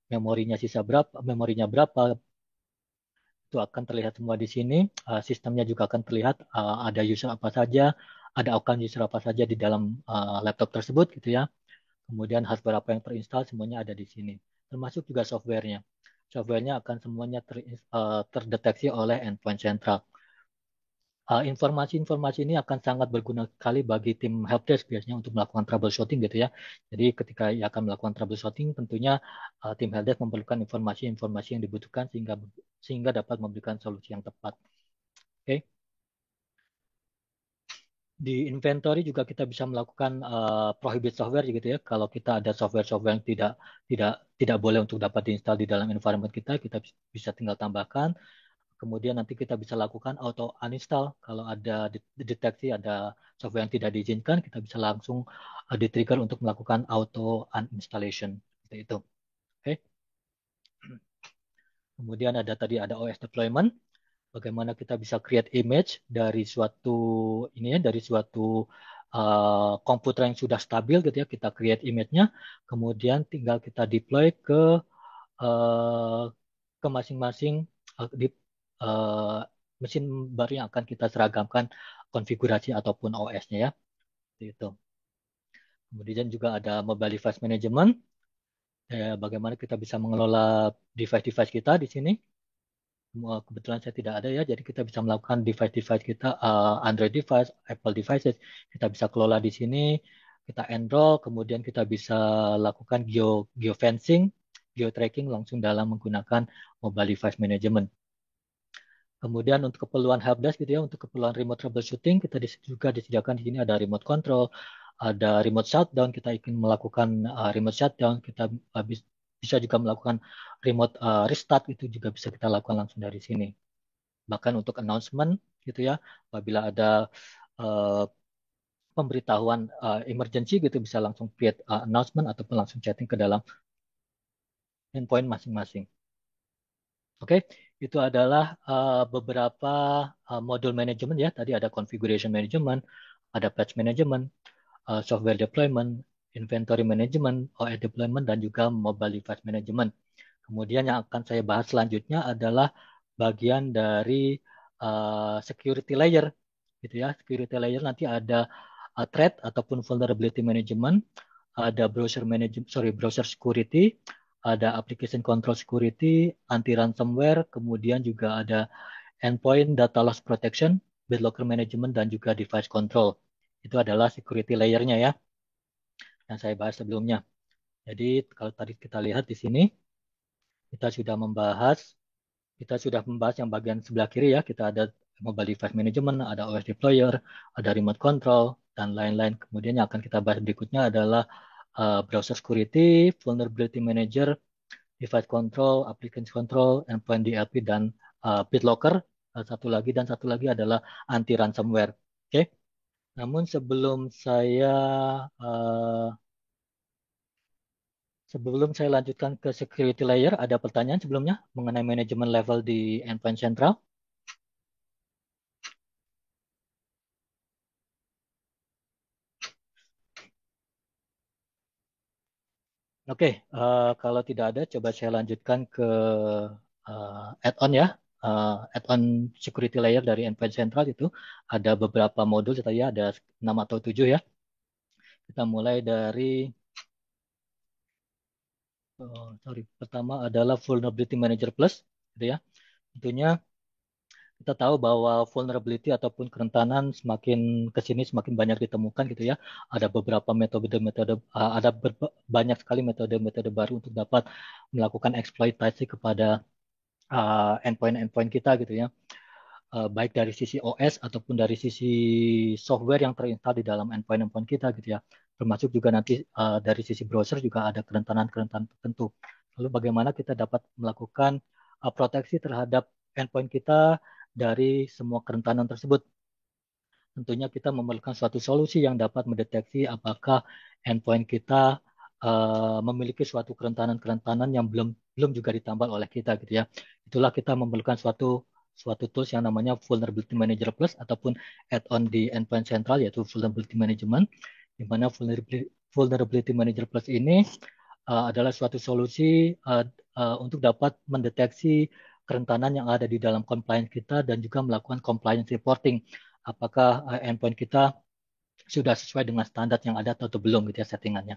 [SPEAKER 2] memorinya berapa, itu akan terlihat semua di sini. Sistemnya juga akan terlihat ada user apa saja, ada account user apa saja di dalam laptop tersebut gitu ya. Kemudian hardware apa yang terinstall semuanya ada di sini. Termasuk juga softwarenya. Softwarenya akan semuanya terdeteksi oleh endpoint central. Informasi-informasi ini akan sangat berguna sekali bagi tim helpdesk biasanya untuk melakukan troubleshooting gitu ya. Jadi ketika ia akan melakukan troubleshooting, tentunya tim helpdesk memerlukan informasi-informasi yang dibutuhkan sehingga dapat memberikan solusi yang tepat. Oke. Di inventory juga kita bisa melakukan prohibit software gitu ya. Kalau kita ada software-software yang tidak tidak boleh untuk dapat diinstal di dalam environment kita, kita bisa tinggal tambahkan. Kemudian nanti kita bisa lakukan auto uninstall. Kalau ada deteksi ada software yang tidak diizinkan, kita bisa langsung di-trigger untuk melakukan auto uninstallation. Seperti itu. Oke. Kemudian ada OS deployment. Bagaimana kita bisa create image dari suatu ini ya, dari suatu komputer yang sudah stabil gitu ya. Kita create image-nya, kemudian tinggal kita deploy uh, ke masing-masing di uh, mesin baru yang akan kita seragamkan konfigurasi ataupun OS-nya ya. Seperti itu. Kemudian juga ada mobile device management. Bagaimana kita bisa mengelola device-device kita di sini. Kebetulan saya tidak ada ya, jadi kita bisa melakukan device-device kita, Android device, Apple devices, kita bisa kelola di sini, kita enroll, kemudian kita bisa lakukan geofencing, geotracking langsung dalam menggunakan mobile device management. Kemudian untuk keperluan helpdesk gitu ya, untuk keperluan remote troubleshooting, kita juga disediakan di sini ada remote control, ada remote shutdown, kita ingin melakukan remote shutdown, kita bisa juga melakukan remote restart, itu juga bisa kita lakukan langsung dari sini. Bahkan untuk announcement gitu ya, apabila ada uh, pemberitahuan emergency gitu bisa langsung create announcement ataupun langsung chatting ke dalam endpoint masing-masing. Oke, itu adalah beberapa modul manajemen ya. Tadi ada configuration management, ada patch management, software deployment, inventory management, OS deployment, dan juga mobile device management. Kemudian yang akan saya bahas selanjutnya adalah bagian dari security layer, gitu ya. Security layer nanti ada threat ataupun vulnerability management, ada browser security, ada application control security, anti ransomware, kemudian juga ada endpoint data loss protection, BitLocker management, dan juga device control. Itu adalah security layer-nya ya, yang saya bahas sebelumnya. Jadi kalau tadi kita lihat di sini, kita sudah membahas kita sudah membahas yang bagian sebelah kiri ya. Kita ada mobile device management, ada OS deployer, ada remote control, dan lain-lain. Kemudian yang akan kita bahas berikutnya adalah browser security, vulnerability manager, device control, application control, endpoint DLP, dan BitLocker. Satu lagi adalah anti ransomware. Oke. Okay? Namun uh, sebelum saya lanjutkan ke security layer, ada pertanyaan sebelumnya mengenai manajemen level di endpoint central. Oke, kalau tidak ada, coba saya lanjutkan ke add-on ya. Add-on security layer dari endpoint central itu ada beberapa modul, saya ada 6 atau 7 ya. Kita mulai dari, pertama adalah Vulnerability Manager Plus, gitu ya. Tentunya kita tahu bahwa vulnerability ataupun kerentanan semakin ke sini semakin banyak ditemukan gitu ya. Ada beberapa metode-metode, banyak sekali metode-metode baru untuk dapat melakukan eksploitasi kepada endpoint-endpoint kita gitu ya. Baik dari sisi OS ataupun dari sisi software yang terinstall di dalam endpoint-endpoint kita gitu ya. Termasuk juga nanti dari sisi browser juga ada kerentanan-kerentanan tertentu. Lalu bagaimana kita dapat melakukan proteksi terhadap endpoint kita dari semua kerentanan tersebut. Tentunya kita memerlukan suatu solusi yang dapat mendeteksi apakah endpoint kita memiliki suatu kerentanan-kerentanan yang belum belum juga ditambal oleh kita gitu ya. Itulah kita memerlukan suatu suatu tools yang namanya Vulnerability Manager Plus ataupun add-on di endpoint central yaitu Vulnerability Management, di mana Vulnerability Manager Plus ini adalah suatu solusi untuk dapat mendeteksi kerentanan yang ada di dalam compliance kita dan juga melakukan compliance reporting. Apakah endpoint kita sudah sesuai dengan standar yang ada atau belum gitu ya settingannya.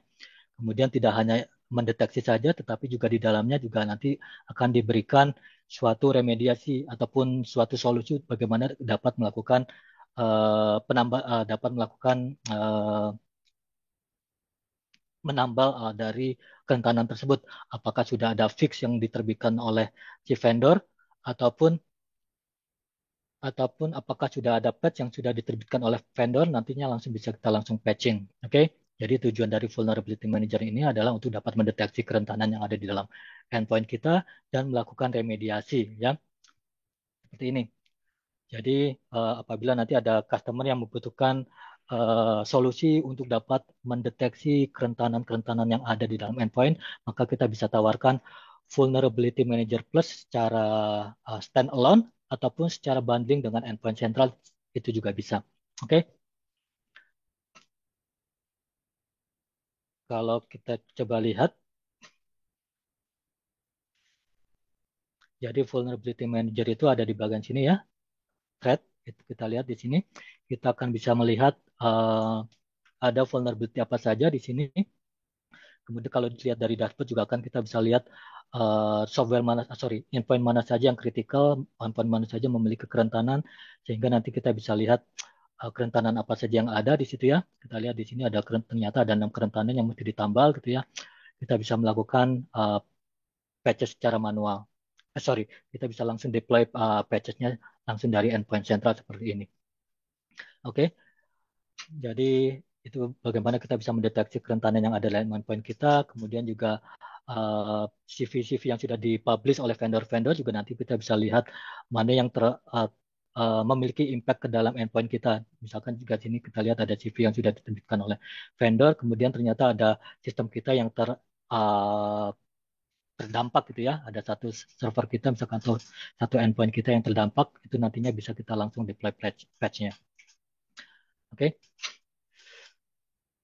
[SPEAKER 2] Kemudian tidak hanya mendeteksi saja, tetapi juga di dalamnya juga nanti akan diberikan suatu remediasi ataupun suatu solusi bagaimana dapat melakukan dapat melakukan menambal dari kerentanan tersebut. Apakah sudah ada fix yang diterbitkan oleh si vendor ataupun ataupun apakah sudah ada patch yang sudah diterbitkan oleh vendor, nantinya langsung bisa kita langsung patching. Oke, jadi tujuan dari vulnerability manager ini adalah untuk dapat mendeteksi kerentanan yang ada di dalam endpoint kita dan melakukan remediasi, ya, seperti ini. Jadi apabila nanti ada customer yang membutuhkan solusi untuk dapat mendeteksi kerentanan-kerentanan yang ada di dalam endpoint, maka kita bisa tawarkan Vulnerability Manager Plus secara standalone ataupun secara bundling dengan Endpoint Central, itu juga bisa. Oke, kalau kita coba lihat, jadi Vulnerability Manager itu ada di bagian sini ya, threat. Itu kita lihat di sini, kita akan bisa melihat ada vulnerability apa saja di sini. Kemudian kalau dilihat dari dashboard juga kan kita bisa lihat software mana, endpoint mana saja yang kritikal, endpoint mana saja memiliki kerentanan, sehingga nanti kita bisa lihat kerentanan apa saja yang ada di situ ya. Kita lihat di sini ada ternyata ada 6 kerentanan yang mesti ditambal gitu ya. Kita bisa melakukan patches secara manual. Kita bisa langsung deploy patches-nya langsung dari endpoint sentral seperti ini. Oke. Jadi itu bagaimana kita bisa mendeteksi kerentanan yang ada dalam endpoint kita, kemudian juga CV-CV yang sudah dipublish oleh vendor-vendor juga nanti kita bisa lihat mana yang memiliki impact ke dalam endpoint kita. Misalkan juga sini kita lihat ada CV yang sudah diterbitkan oleh vendor, kemudian ternyata ada sistem kita yang terdampak gitu ya. Ada satu server kita misalkan atau satu endpoint kita yang terdampak, itu nantinya bisa kita langsung deploy patch-nya. Oke.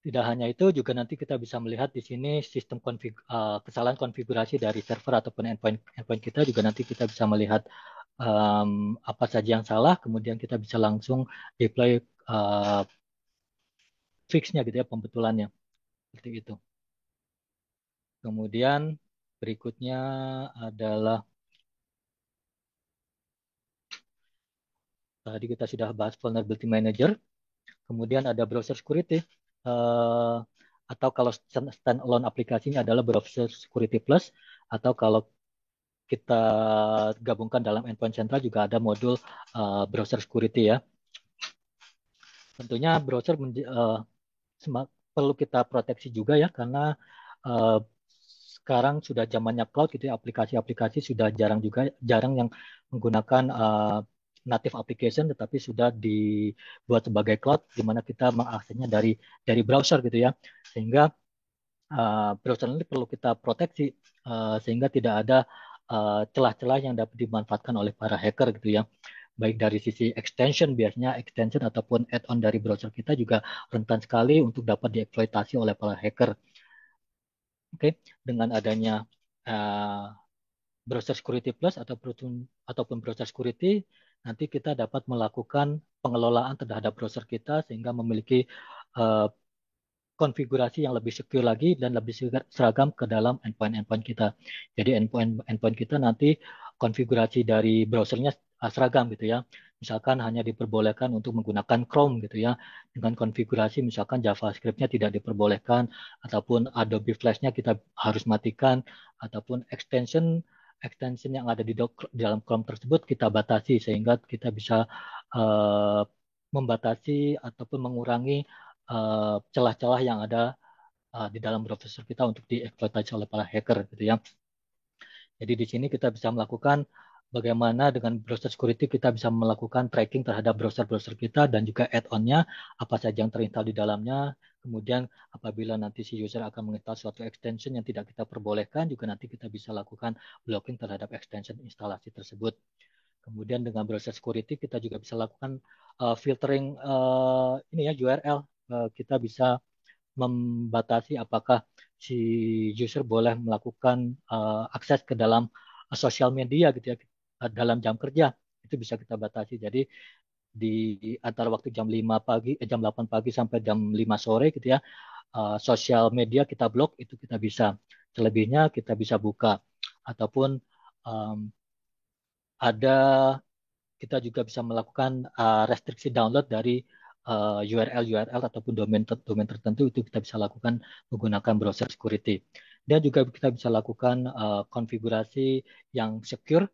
[SPEAKER 2] Tidak hanya itu, juga nanti kita bisa melihat di sini sistem kesalahan konfigurasi dari server ataupun endpoint kita, juga nanti kita bisa melihat apa saja yang salah, kemudian kita bisa langsung deploy fix-nya gitu ya, pembetulannya. Seperti itu. Kemudian berikutnya adalah tadi kita sudah bahas vulnerability manager, kemudian ada browser security, atau kalau standalone aplikasinya adalah browser security plus, atau kalau kita gabungkan dalam endpoint central juga ada modul browser security ya. Tentunya browser perlu kita proteksi juga ya, karena uh, sekarang sudah zamannya cloud gitu ya, aplikasi-aplikasi sudah jarang yang menggunakan native application, tetapi sudah dibuat sebagai cloud di mana kita mengaksesnya dari browser gitu ya, sehingga browser ini perlu kita proteksi sehingga tidak ada celah-celah yang dapat dimanfaatkan oleh para hacker gitu ya. Baik dari sisi extension, biasanya extension ataupun add-on dari browser kita juga rentan sekali untuk dapat dieksploitasi oleh para hacker. Oke, dengan adanya uh, browser security plus ataupun browser security, nanti kita dapat melakukan pengelolaan terhadap browser kita sehingga memiliki uh, konfigurasi yang lebih secure lagi dan lebih seragam ke dalam endpoint-endpoint kita. Jadi endpoint kita nanti konfigurasi dari browsernya seragam gitu ya. Misalkan hanya diperbolehkan untuk menggunakan Chrome gitu ya. Dengan konfigurasi misalkan JavaScript-nya tidak diperbolehkan, ataupun Adobe Flash-nya kita harus matikan, ataupun extension yang ada di dalam Chrome tersebut kita batasi sehingga kita bisa uh, membatasi ataupun mengurangi celah-celah yang ada di dalam browser kita untuk dieksploitasi oleh para hacker gitu ya. Jadi di sini kita bisa melakukan bagaimana dengan browser security kita bisa melakukan tracking terhadap browser-browser kita dan juga add-on-nya apa saja yang terinstall di dalamnya. Kemudian apabila nanti si user akan menginstal suatu extension yang tidak kita perbolehkan, juga nanti kita bisa lakukan blocking terhadap extension instalasi tersebut. Kemudian dengan browser security kita juga bisa lakukan filtering ini ya URL. Kita bisa membatasi apakah si user boleh melakukan akses ke dalam sosial media gitu ya dalam jam kerja, itu bisa kita batasi. Jadi di antara waktu jam 8 pagi sampai jam 5 sore gitu ya, sosial media kita blok, itu kita bisa. Selebihnya kita bisa buka, ataupun um, ada kita juga bisa melakukan restriksi download dari URL ataupun domain tertentu, itu kita bisa lakukan menggunakan browser security. Dan juga kita bisa lakukan konfigurasi yang secure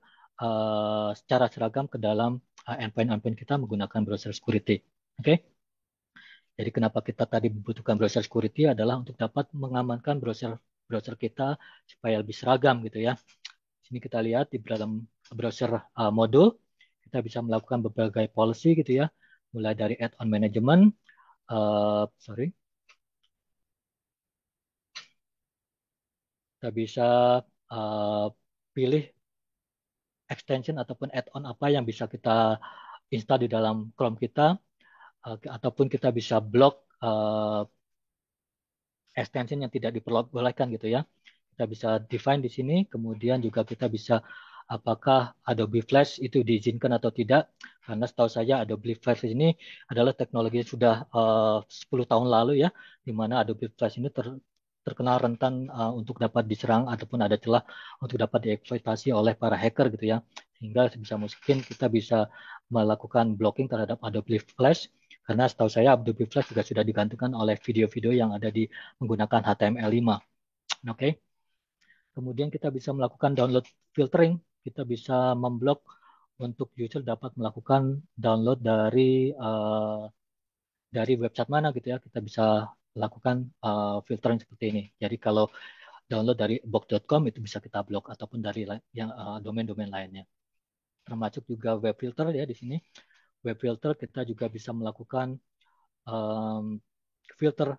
[SPEAKER 2] secara seragam ke dalam endpoint-endpoint kita menggunakan browser security. Oke. Jadi kenapa kita tadi membutuhkan browser security adalah untuk dapat mengamankan browser kita supaya lebih seragam gitu ya. Sini kita lihat di dalam browser modul kita bisa melakukan berbagai policy gitu ya, mulai dari add-on management, sorry, kita bisa uh, pilih extension ataupun add-on apa yang bisa kita install di dalam Chrome kita, ataupun kita bisa block extension yang tidak diperbolehkan gitu ya. Kita bisa define di sini, kemudian juga kita bisa apakah Adobe Flash itu diizinkan atau tidak. Karena setahu saya Adobe Flash ini adalah teknologi yang sudah 10 tahun lalu ya, di mana Adobe Flash ini terkenal rentan untuk dapat diserang ataupun ada celah untuk dapat dieksploitasi oleh para hacker gitu ya. Sehingga sebisa mungkin kita bisa melakukan blocking terhadap Adobe Flash karena setahu saya Adobe Flash juga sudah digantungkan oleh video-video yang ada di menggunakan HTML5. Oke. Kemudian kita bisa melakukan download filtering. Kita bisa memblok untuk user dapat melakukan download dari website mana gitu ya. Kita bisa lakukan filtering seperti ini. Jadi kalau download dari box.com itu bisa kita blok ataupun dari yang domain-domain lainnya. Termasuk juga web filter ya di sini. Web filter kita juga bisa melakukan filter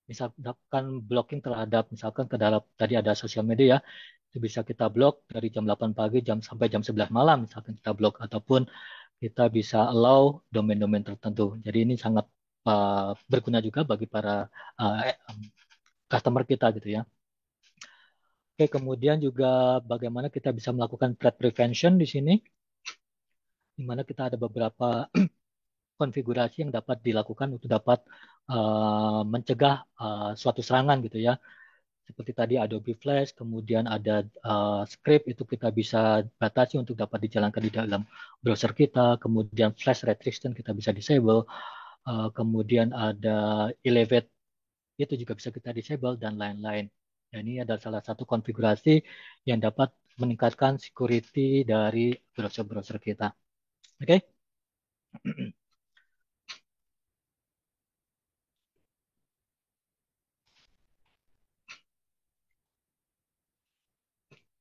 [SPEAKER 2] misalkan blocking terhadap misalkan ke dalam tadi ada sosial media itu bisa kita blok dari jam 8 pagi sampai jam 11 malam misalkan kita blok ataupun kita bisa allow domain-domain tertentu. Jadi ini sangat berguna juga bagi para customer kita gitu ya. Oke, kemudian juga bagaimana kita bisa melakukan threat prevention di sini, di mana kita ada beberapa konfigurasi yang dapat dilakukan untuk dapat mencegah suatu serangan gitu ya. Seperti tadi Adobe Flash, kemudian ada script itu kita bisa batasi untuk dapat dijalankan di dalam browser kita, kemudian flash restriction kita bisa disable, kemudian ada Elevate itu juga bisa kita disable dan lain-lain. Dan ini adalah salah satu konfigurasi yang dapat meningkatkan security dari browser-browser kita. Oke? Okay?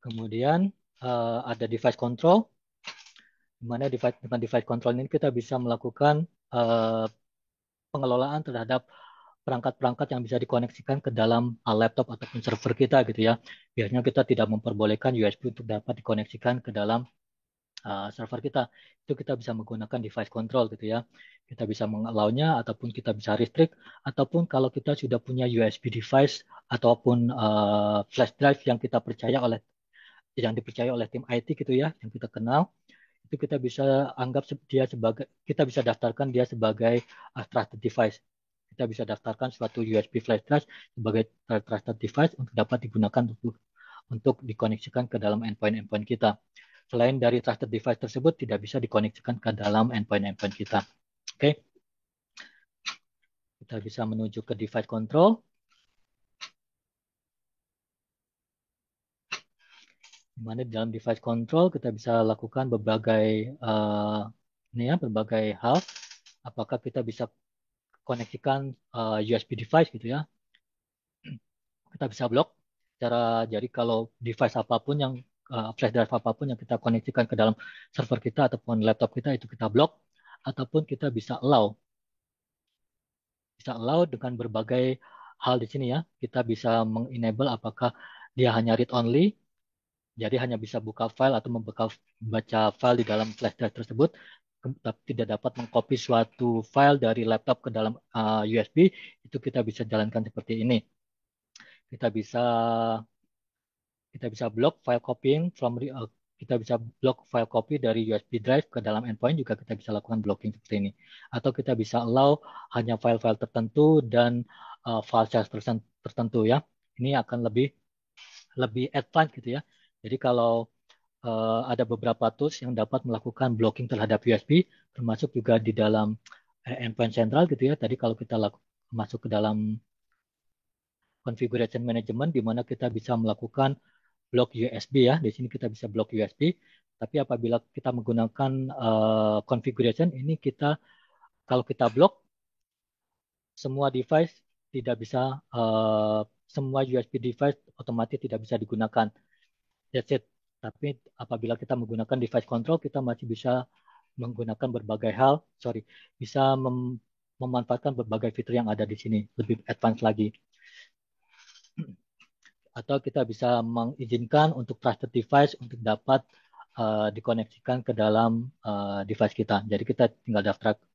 [SPEAKER 2] Kemudian ada device control, di mana dengan device control ini kita bisa melakukan pengelolaan terhadap perangkat-perangkat yang bisa dikoneksikan ke dalam laptop ataupun server kita gitu ya. Biasanya kita tidak memperbolehkan USB untuk dapat dikoneksikan ke dalam server kita. Itu kita bisa menggunakan device control gitu ya. Kita bisa mengalaunya ataupun kita bisa restrict ataupun kalau kita sudah punya USB device ataupun flash drive yang dipercaya oleh tim IT gitu ya, yang kita kenal, itu kita bisa anggap dia sebagai kita bisa daftarkan dia sebagai trusted device. Kita bisa daftarkan suatu USB flash drive sebagai trusted device untuk dapat digunakan untuk dikoneksikan ke dalam endpoint-endpoint kita. Selain dari trusted device tersebut tidak bisa dikoneksikan ke dalam endpoint-endpoint kita. Oke. Kita bisa menuju ke device control. Di mana di dalam device control kita bisa lakukan berbagai hal. Apakah kita bisa koneksikan USB device gitu ya. Kita bisa blok jadi kalau device apapun yang flash drive apapun yang kita koneksikan ke dalam server kita ataupun laptop kita itu kita blok ataupun kita bisa allow dengan berbagai hal di sini ya. Kita bisa mengenable apakah dia hanya read only, jadi hanya bisa buka file atau membaca file di dalam flash drive tersebut, tapi tidak dapat mengcopy suatu file dari laptop ke dalam USB, itu kita bisa jalankan seperti ini. Kita bisa kita bisa block file copying kita bisa block file copy dari USB drive ke dalam endpoint juga kita bisa lakukan blocking seperti ini. Atau kita bisa allow hanya file-file tertentu dan file size tertentu ya. Ini akan lebih lebih advance gitu ya. Jadi kalau ada beberapa tools yang dapat melakukan blocking terhadap USB, termasuk juga di dalam endpoint sentral gitu ya. Tadi kalau kita masuk ke dalam configuration management, di mana kita bisa melakukan blok USB ya. Di sini kita bisa blok USB. Tapi apabila kita menggunakan configuration ini kalau kita blok semua device tidak bisa semua USB device otomatis tidak bisa digunakan. That's it. Tapi apabila kita menggunakan device control, kita masih bisa menggunakan berbagai hal, bisa memanfaatkan berbagai fitur yang ada di sini, lebih advance lagi. Atau kita bisa mengizinkan untuk trusted device untuk dapat dikoneksikan ke dalam device kita. Jadi kita tinggal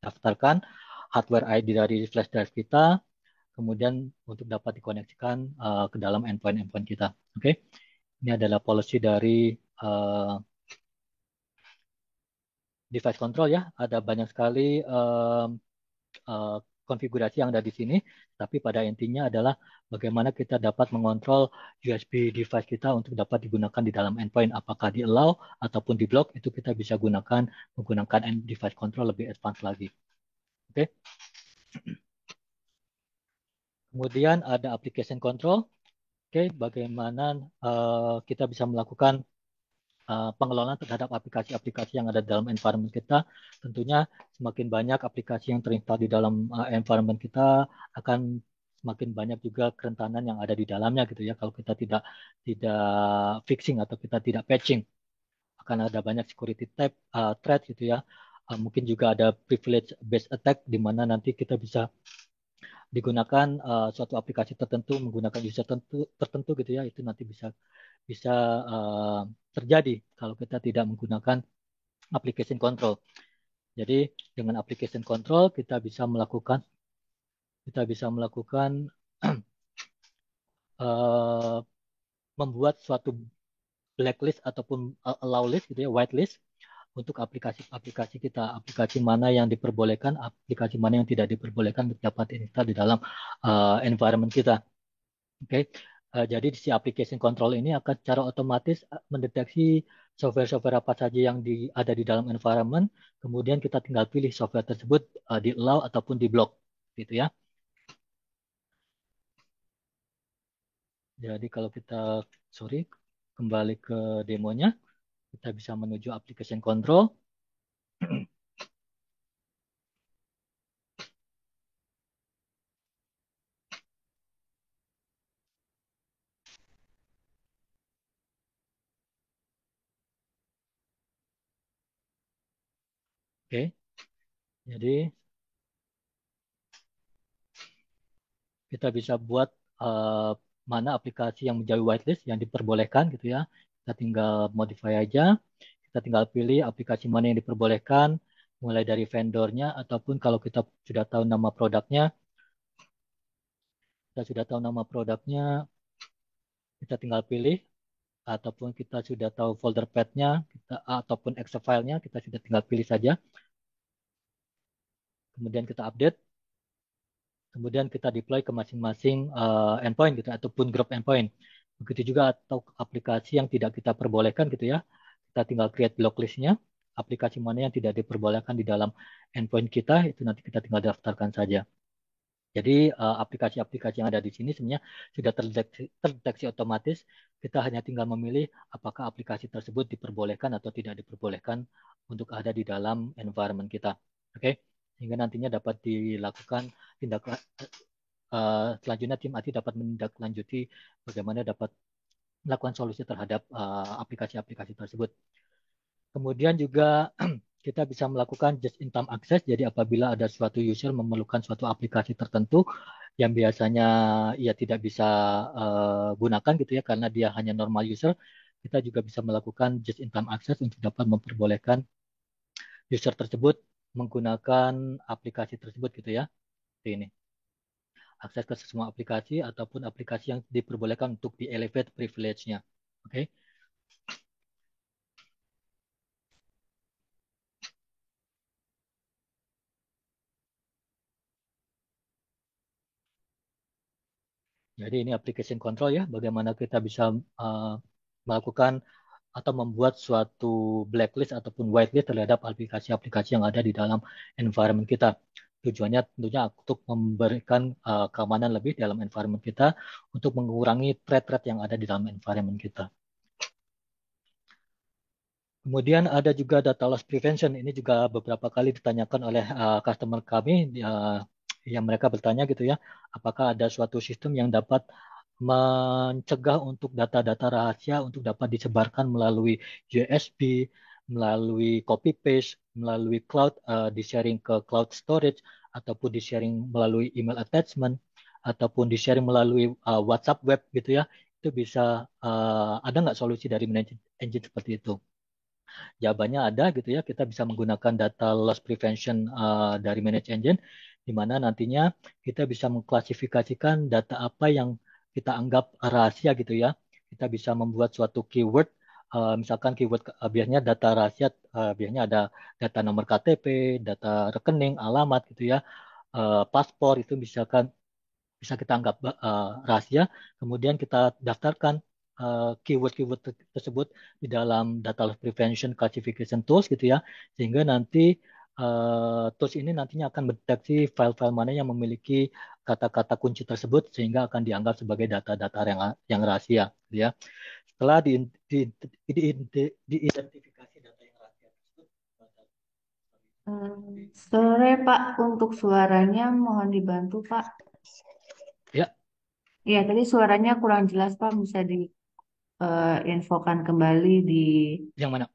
[SPEAKER 2] daftarkan hardware ID dari flash drive kita, kemudian untuk dapat dikoneksikan ke dalam endpoint-endpoint kita. Oke, ini adalah policy dari device control ya. Ada banyak sekali uh, konfigurasi yang ada di sini, tapi pada intinya adalah bagaimana kita dapat mengontrol USB device kita untuk dapat digunakan di dalam endpoint, apakah di allow ataupun di block, itu kita bisa gunakan menggunakan device control lebih advance lagi. Oke. Kemudian ada application control. Oke, bagaimana kita bisa melakukan pengelolaan terhadap aplikasi-aplikasi yang ada dalam environment kita. Tentunya semakin banyak aplikasi yang terinstall di dalam environment kita, akan semakin banyak juga kerentanan yang ada di dalamnya gitu ya. Kalau kita tidak tidak fixing atau kita tidak patching, akan ada banyak security threat gitu ya. Mungkin juga ada privilege based attack di mana nanti kita bisa digunakan suatu aplikasi tertentu menggunakan user tertentu gitu ya, itu nanti bisa bisa terjadi kalau kita tidak menggunakan application control. Jadi dengan application control kita bisa melakukan uh, membuat suatu blacklist ataupun allow list gitu ya, whitelist untuk aplikasi-aplikasi kita, aplikasi mana yang diperbolehkan, aplikasi mana yang tidak diperbolehkan untuk dapat install di dalam environment kita. Oke, jadi si application control ini akan secara otomatis mendeteksi software-software apa saja yang ada di dalam environment, kemudian kita tinggal pilih software tersebut di allow ataupun di block, gitu ya. Jadi kalau kita, kembali ke demonya, kita bisa menuju application control. Oke, jadi kita bisa buat uh, mana aplikasi yang menjadi whitelist yang diperbolehkan gitu ya. Kita tinggal modify aja. Kita tinggal pilih aplikasi mana yang diperbolehkan, mulai dari vendornya ataupun kalau kita sudah tahu nama produknya, kita tinggal pilih ataupun kita sudah tahu folder path-nya, ataupun exe file-nya, kita sudah tinggal pilih saja. Kemudian kita update, kemudian kita deploy ke masing-masing endpoint gitu ataupun group endpoint. Begitu juga atau aplikasi yang tidak kita perbolehkan gitu ya. Kita tinggal create blocklist-nya. Aplikasi mana yang tidak diperbolehkan di dalam endpoint kita itu nanti kita tinggal daftarkan saja. Jadi aplikasi-aplikasi yang ada di sini sebenarnya sudah terdeteksi otomatis. Kita hanya tinggal memilih apakah aplikasi tersebut diperbolehkan atau tidak diperbolehkan untuk ada di dalam environment kita. Oke, sehingga nantinya dapat dilakukan tindak selanjutnya tim IT dapat menindaklanjuti bagaimana dapat melakukan solusi terhadap aplikasi-aplikasi tersebut. Kemudian juga kita bisa melakukan just-in-time access. Jadi apabila ada suatu user memerlukan suatu aplikasi tertentu yang biasanya ia tidak bisa gunakan gitu ya karena dia hanya normal user, kita juga bisa melakukan just-in-time access untuk dapat memperbolehkan user tersebut menggunakan aplikasi tersebut gitu ya. Ini akses ke semua aplikasi ataupun aplikasi yang diperbolehkan untuk di elevate privilege-nya. Oke. Okay? Jadi ini application control ya, bagaimana kita bisa melakukan atau membuat suatu blacklist ataupun whitelist terhadap aplikasi-aplikasi yang ada di dalam environment kita. Tujuannya tentunya untuk memberikan keamanan lebih dalam environment kita untuk mengurangi threat-threat yang ada di dalam environment kita. Kemudian ada juga data loss prevention. Ini juga beberapa kali ditanyakan oleh customer kami, yang mereka bertanya gitu ya, apakah ada suatu sistem yang dapat mencegah untuk data-data rahasia untuk dapat disebarkan melalui USB, melalui copy paste, melalui cloud, di-sharing ke cloud storage, ataupun di-sharing melalui email attachment, ataupun di-sharing melalui WhatsApp web gitu ya. Itu bisa, ada nggak solusi dari management engine seperti itu? Jawabannya ada gitu ya. Kita bisa menggunakan data loss prevention dari Manage Engine, di mana nantinya kita bisa mengklasifikasikan data apa yang kita anggap rahasia gitu ya. Kita bisa membuat suatu keyword, misalkan keyword biasanya data rahasia, biasanya ada data nomor KTP, data rekening, alamat gitu ya, paspor itu misalkan bisa kita anggap rahasia, kemudian kita daftarkan keyword-keyword tersebut di dalam data loss prevention classification tools gitu ya, sehingga nanti tools ini nantinya akan mendeteksi file-file mana yang memiliki kata-kata kunci tersebut sehingga akan dianggap sebagai data-data yang rahasia gitu ya. Setelah diidentifikasi data yang rahasia tersebut.
[SPEAKER 3] Sore Pak, untuk suaranya mohon dibantu Pak.
[SPEAKER 2] Ya,
[SPEAKER 3] Iya, tadi suaranya kurang jelas Pak, bisa diinfokan kembali di
[SPEAKER 2] yang mana?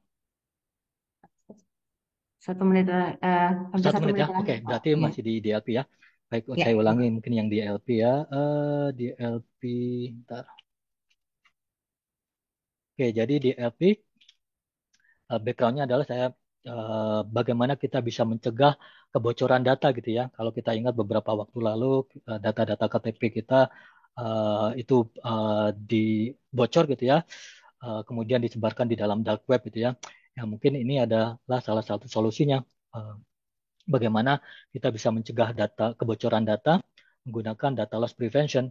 [SPEAKER 3] 1 menit, hampir
[SPEAKER 2] Satu
[SPEAKER 3] satu
[SPEAKER 2] menit
[SPEAKER 3] menit
[SPEAKER 2] ya. Oke,
[SPEAKER 3] terakhir Pak.
[SPEAKER 2] berarti
[SPEAKER 3] Iya,
[SPEAKER 2] masih di DLP ya. Baik, saya
[SPEAKER 3] ya.
[SPEAKER 2] ulangi mungkin yang DLP ya. DLP, ntar. Oke, jadi DLP, backgroundnya adalah saya, bagaimana kita bisa mencegah kebocoran data gitu ya. Kalau kita ingat beberapa waktu lalu, data-data KTP kita itu dibocor gitu ya, kemudian disebarkan di dalam dark web gitu ya. Ya mungkin ini adalah salah satu solusinya. Eh, Bagaimana kita bisa mencegah kebocoran data menggunakan data loss prevention,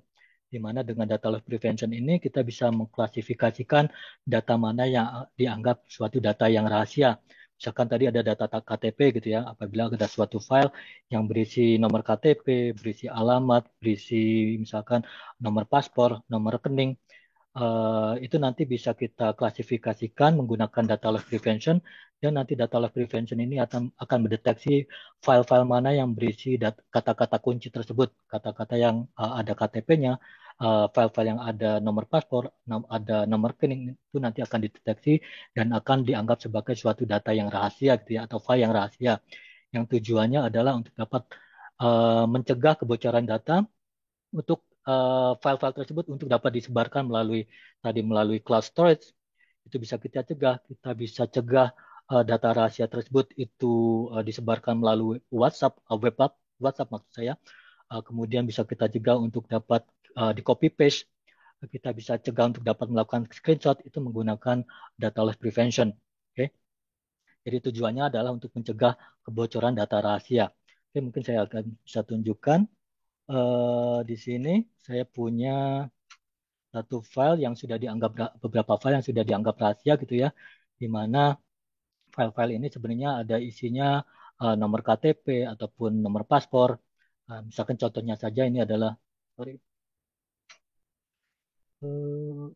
[SPEAKER 2] di mana dengan data loss prevention ini kita bisa mengklasifikasikan data mana yang dianggap suatu data yang rahasia. Misalkan tadi ada data KTP gitu ya, apabila ada suatu file yang berisi nomor KTP, berisi alamat, berisi misalkan nomor paspor, nomor rekening, itu nanti bisa kita klasifikasikan menggunakan data loss prevention, dan nanti data loss prevention ini akan mendeteksi file-file mana yang berisi kata-kata kunci tersebut, kata-kata yang ada KTP-nya, file-file yang ada nomor paspor, ada nomor rekening, itu nanti akan dideteksi dan akan dianggap sebagai suatu data yang rahasia gitu ya, atau file yang rahasia, yang tujuannya adalah untuk dapat mencegah kebocoran data untuk file-file tersebut untuk dapat disebarkan melalui cloud storage. Itu bisa kita cegah. Kita bisa cegah data rahasia tersebut itu disebarkan melalui WhatsApp, WhatsApp maksud saya. Kemudian bisa kita cegah untuk dapat di copy paste. Kita bisa cegah untuk dapat melakukan screenshot itu menggunakan data loss prevention. Oke. Jadi tujuannya adalah untuk mencegah kebocoran data rahasia. Oke, mungkin saya akan bisa tunjukkan di sini saya punya satu file yang sudah dianggap, beberapa file yang sudah dianggap rahasia gitu ya, di mana file-file ini sebenarnya ada isinya nomor KTP ataupun nomor paspor. Misalkan contohnya saja ini adalah, sorry, oh,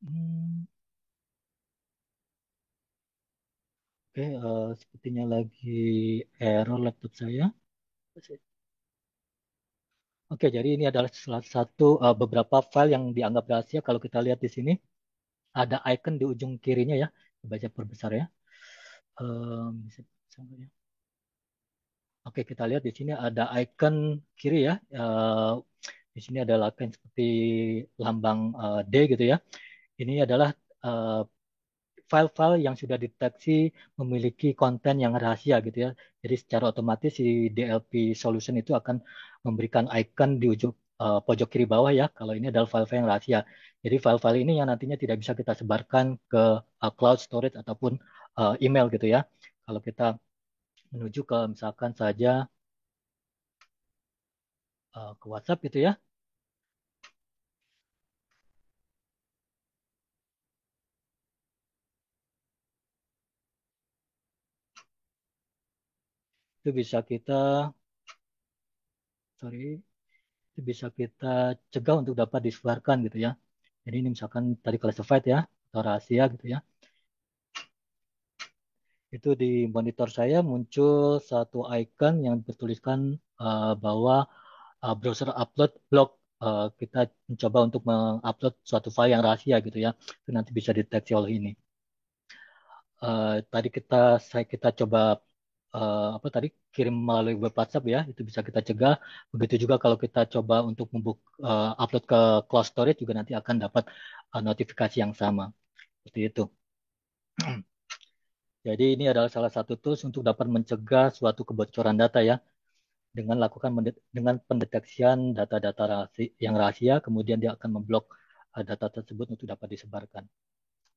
[SPEAKER 2] hmm, oke, sepertinya lagi error laptop saya. Oke, jadi ini adalah salah satu beberapa file yang dianggap rahasia. Kalau kita lihat di sini, ada icon di ujung kirinya ya. Baca perbesar ya. Bisa, ya. Oke, kita lihat di sini ada icon kiri ya. Di sini ada icon seperti lambang D gitu ya. Ini adalah eh, file-file yang sudah deteksi memiliki konten yang rahasia gitu ya. Jadi secara otomatis si DLP solution itu akan memberikan icon di ujung pojok kiri bawah ya. Kalau ini adalah file-file yang rahasia. Jadi file-file ini yang nantinya tidak bisa kita sebarkan ke cloud storage ataupun email gitu ya. Kalau kita menuju ke misalkan saja ke WhatsApp gitu ya, itu bisa kita, sorry, itu bisa kita cegah untuk dapat disebarkan gitu ya. Jadi ini misalkan tadi classified ya, atau rahasia gitu ya. Itu di monitor saya muncul satu icon yang bertuliskan bahwa browser upload block. Kita mencoba untuk mengupload suatu file yang rahasia gitu ya. Itu nanti bisa deteksi oleh ini. Tadi kita coba apa tadi kirim melalui web WhatsApp ya, itu bisa kita cegah. Begitu juga kalau kita coba untuk upload ke cloud storage juga nanti akan dapat notifikasi yang sama. Seperti itu. Jadi ini adalah salah satu tools untuk dapat mencegah suatu kebocoran data ya, dengan pendeteksian data-data yang rahasia, kemudian dia akan memblok data tersebut untuk dapat disebarkan.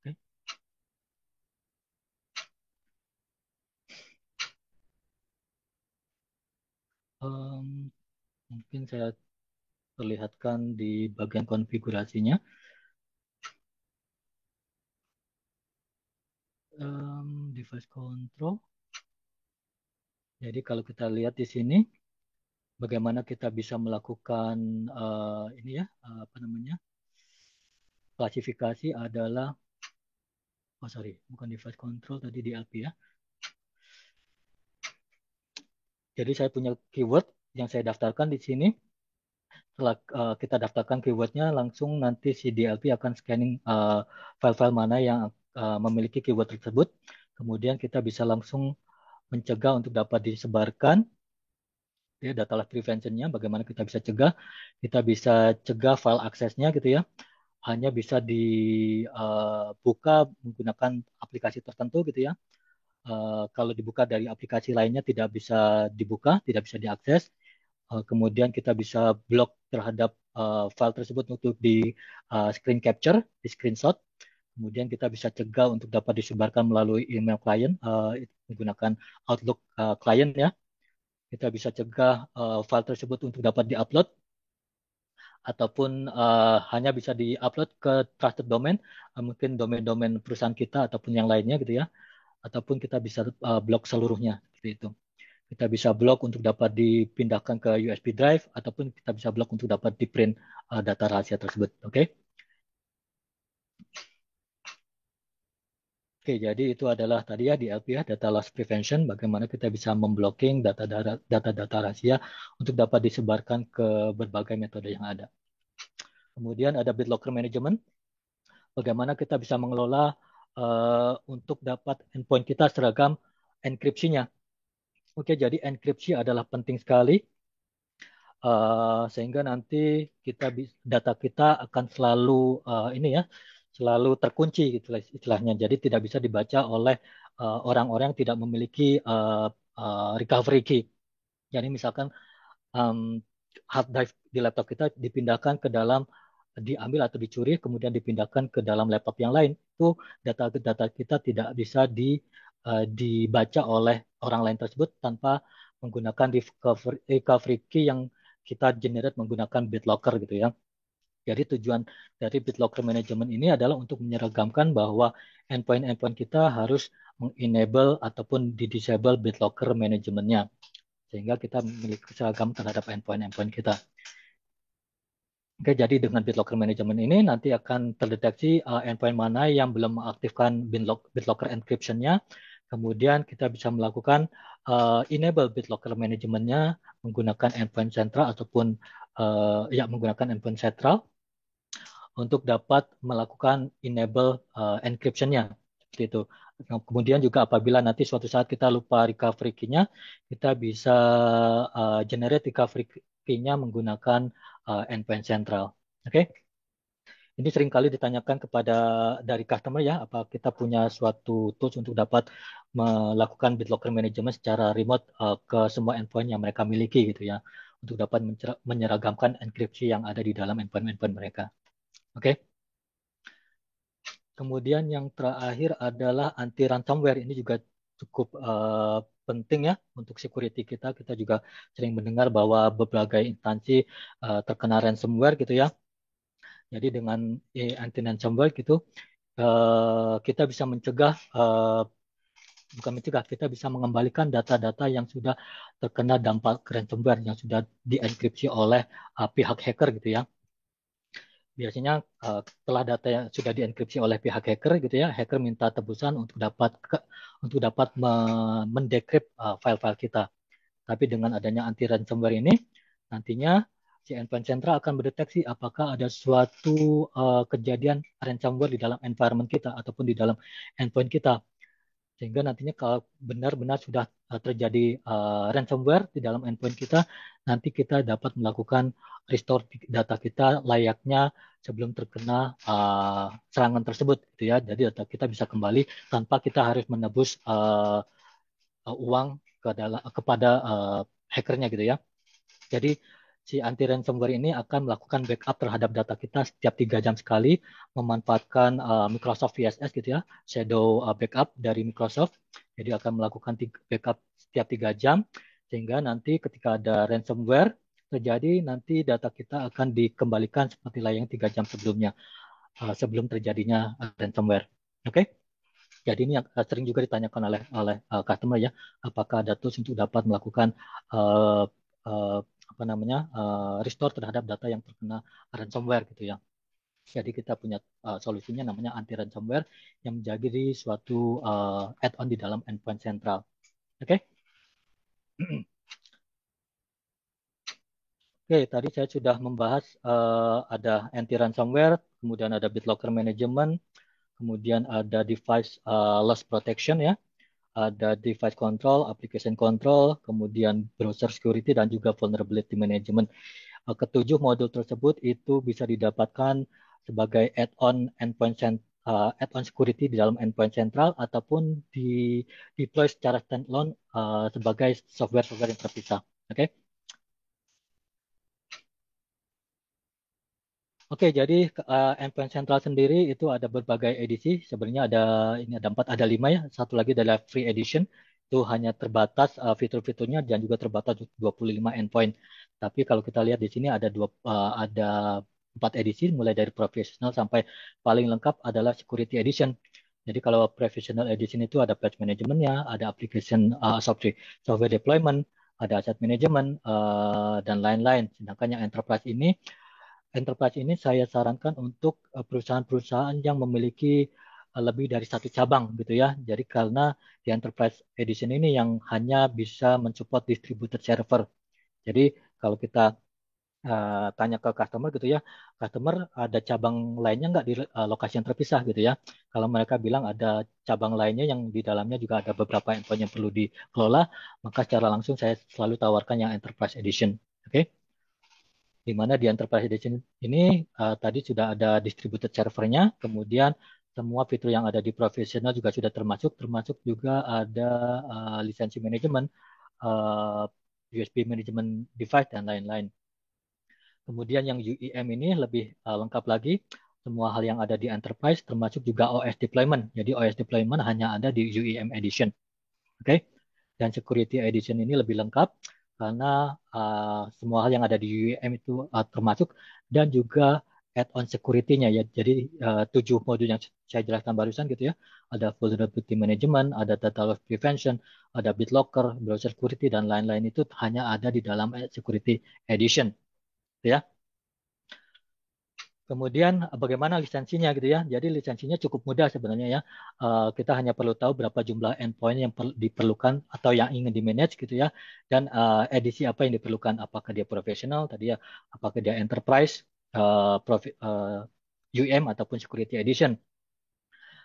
[SPEAKER 2] Oke. Mungkin saya perlihatkan di bagian konfigurasinya. Device control. Jadi kalau kita lihat di sini, bagaimana kita bisa melakukan ini ya, apa namanya, klasifikasi adalah, oh sorry, bukan device control tadi DLP ya. Jadi saya punya keyword yang saya daftarkan di sini. Setelah kita daftarkan keywordnya, langsung nanti si DLP akan scanning file-file mana yang memiliki keyword tersebut. Kemudian kita bisa langsung mencegah untuk dapat disebarkan ya, data loss prevention-nya, bagaimana kita bisa cegah. Kita bisa cegah file aksesnya gitu ya. Hanya bisa dibuka menggunakan aplikasi tertentu gitu ya. Kalau dibuka dari aplikasi lainnya tidak bisa dibuka, tidak bisa diakses. Kemudian kita bisa blok terhadap file tersebut untuk di screen capture, di screenshot. Kemudian kita bisa cegah untuk dapat disebarkan melalui email klien menggunakan Outlook klien ya. Kita bisa cegah file tersebut untuk dapat diupload ataupun hanya bisa diupload ke trusted domain, mungkin domain-domain perusahaan kita ataupun yang lainnya gitu ya. Ataupun kita bisa blok seluruhnya seperti itu. Kita bisa blok untuk dapat dipindahkan ke USB drive ataupun kita bisa blok untuk dapat di print data rahasia tersebut. Oke. Oke, jadi itu adalah tadi ya DLP ya, data loss prevention, bagaimana kita bisa memblocking data-data rahasia untuk dapat disebarkan ke berbagai metode yang ada. Kemudian ada BitLocker Management, bagaimana kita bisa mengelola untuk dapat endpoint kita seragam enkripsinya. Oke, jadi enkripsi adalah penting sekali sehingga nanti data kita akan selalu ini ya, selalu terkunci gitu istilahnya. Jadi tidak bisa dibaca oleh orang-orang yang tidak memiliki recovery key. Jadi misalkan um, hard drive di laptop kita dipindahkan ke dalam, diambil atau dicuri kemudian dipindahkan ke dalam laptop yang lain, itu data-data kita tidak bisa dibaca oleh orang lain tersebut tanpa menggunakan recovery key yang kita generate menggunakan BitLocker gitu ya. Jadi tujuan dari BitLocker Management ini adalah untuk menyeragamkan bahwa endpoint-endpoint kita harus mengenable ataupun di-disable BitLocker Management-nya sehingga kita memiliki seragam terhadap endpoint-endpoint kita. Oke, jadi dengan BitLocker Management ini nanti akan terdeteksi endpoint mana yang belum mengaktifkan BitLocker encryption-nya. Kemudian kita bisa melakukan enable BitLocker Management-nya menggunakan endpoint sentral ataupun menggunakan endpoint sentral untuk dapat melakukan enable encryption-nya. Seperti itu. Nah, kemudian juga apabila nanti suatu saat kita lupa recovery key-nya, kita bisa generate recovery key-nya menggunakan endpoint sentral. Oke. Ini seringkali ditanyakan dari customer ya, apa kita punya suatu tools untuk dapat melakukan BitLocker management secara remote ke semua endpoint yang mereka miliki gitu ya, untuk dapat menyeragamkan enkripsi yang ada di dalam endpoint-endpoint mereka. Oke. Kemudian yang terakhir adalah anti ransomware. Ini juga cukup penting ya untuk security kita. Kita juga sering mendengar bahwa berbagai instansi terkena ransomware gitu ya. Jadi dengan anti ransomware gitu kita bisa mencegah bukan mencegah, kita bisa mengembalikan data-data yang sudah terkena dampak ransomware yang sudah dienkripsi oleh pihak hacker gitu ya. biasanya setelah data yang sudah dienkripsi oleh pihak hacker gitu ya, hacker minta tebusan untuk dapat mendekrypt file-file kita. Tapi dengan adanya anti ransomware ini, nantinya si endpoint central akan mendeteksi apakah ada suatu kejadian ransomware di dalam environment kita ataupun di dalam endpoint kita. Sehingga nantinya kalau benar-benar sudah terjadi ransomware di dalam endpoint kita, nanti kita dapat melakukan restore data kita layaknya sebelum terkena serangan tersebut, gitu ya. Jadi data kita bisa kembali tanpa kita harus menebus uang kepada hackernya, gitu ya. Jadi si anti ransomware ini akan melakukan backup terhadap data kita setiap 3 jam sekali, memanfaatkan Microsoft VSS gitu ya, shadow backup dari Microsoft. Jadi akan melakukan backup setiap 3 jam, sehingga nanti ketika ada ransomware terjadi, nanti data kita akan dikembalikan seperti layaknya 3 jam sebelumnya, sebelum terjadinya ransomware. Oke? Jadi ini yang sering juga ditanyakan oleh customer ya, apakah ada tools untuk dapat melakukan uh, uh, restore terhadap data yang terkena ransomware gitu ya. Jadi kita punya solusinya namanya anti ransomware yang menjadi suatu add-on di dalam endpoint central. Oke? Oke, tadi saya sudah membahas ada anti ransomware, kemudian ada BitLocker management, kemudian ada device loss protection ya, ada device control, application control, kemudian browser security, dan juga vulnerability management. Ketujuh modul tersebut itu bisa didapatkan sebagai add-on security di dalam endpoint central ataupun di deploy secara standalone sebagai software-software yang terpisah. Oke. Oke, jadi endpoint central sendiri itu ada berbagai edisi. Sebenarnya ada 4, ada 5 ya. Satu lagi adalah free edition. Itu hanya terbatas fitur-fiturnya dan juga terbatas 25 endpoint. Tapi kalau kita lihat di sini ada 4 edisi, mulai dari professional sampai paling lengkap adalah security edition. Jadi kalau professional edition itu ada patch manajemennya, ada application software deployment, ada asset management dan lain-lain. Sedangkan yang enterprise ini saya sarankan untuk perusahaan-perusahaan yang memiliki lebih dari satu cabang gitu ya. Jadi karena di Enterprise Edition ini yang hanya bisa mensupport distributed server. Jadi kalau kita tanya ke customer gitu ya, customer ada cabang lainnya nggak di lokasi yang terpisah gitu ya. Kalau mereka bilang ada cabang lainnya yang di dalamnya juga ada beberapa endpoint yang perlu dikelola, maka secara langsung saya selalu tawarkan yang Enterprise Edition. Oke? Di mana di Enterprise Edition ini tadi sudah ada distributed servernya, kemudian semua fitur yang ada di professional juga sudah termasuk juga ada lisensi manajemen, uh, USB management device dan lain-lain. Kemudian yang UEM ini lebih lengkap lagi, semua hal yang ada di Enterprise termasuk juga OS deployment. Jadi OS deployment hanya ada di UEM Edition. Oke? Okay? Dan Security Edition ini lebih lengkap karena semua hal yang ada di UEM itu termasuk, dan juga add-on security-nya ya. Jadi 7 modul yang saya jelaskan barusan gitu ya. Ada vulnerability management, ada data loss prevention, ada BitLocker, browser security, dan lain-lain itu hanya ada di dalam security edition. Gitu ya. Kemudian bagaimana lisensinya gitu ya. Jadi lisensinya cukup mudah sebenarnya ya. Kita hanya perlu tahu berapa jumlah endpoint yang diperlukan atau yang ingin di-manage gitu ya. Dan edisi apa yang diperlukan. Apakah dia profesional tadi ya, apakah dia enterprise, UM ataupun security edition.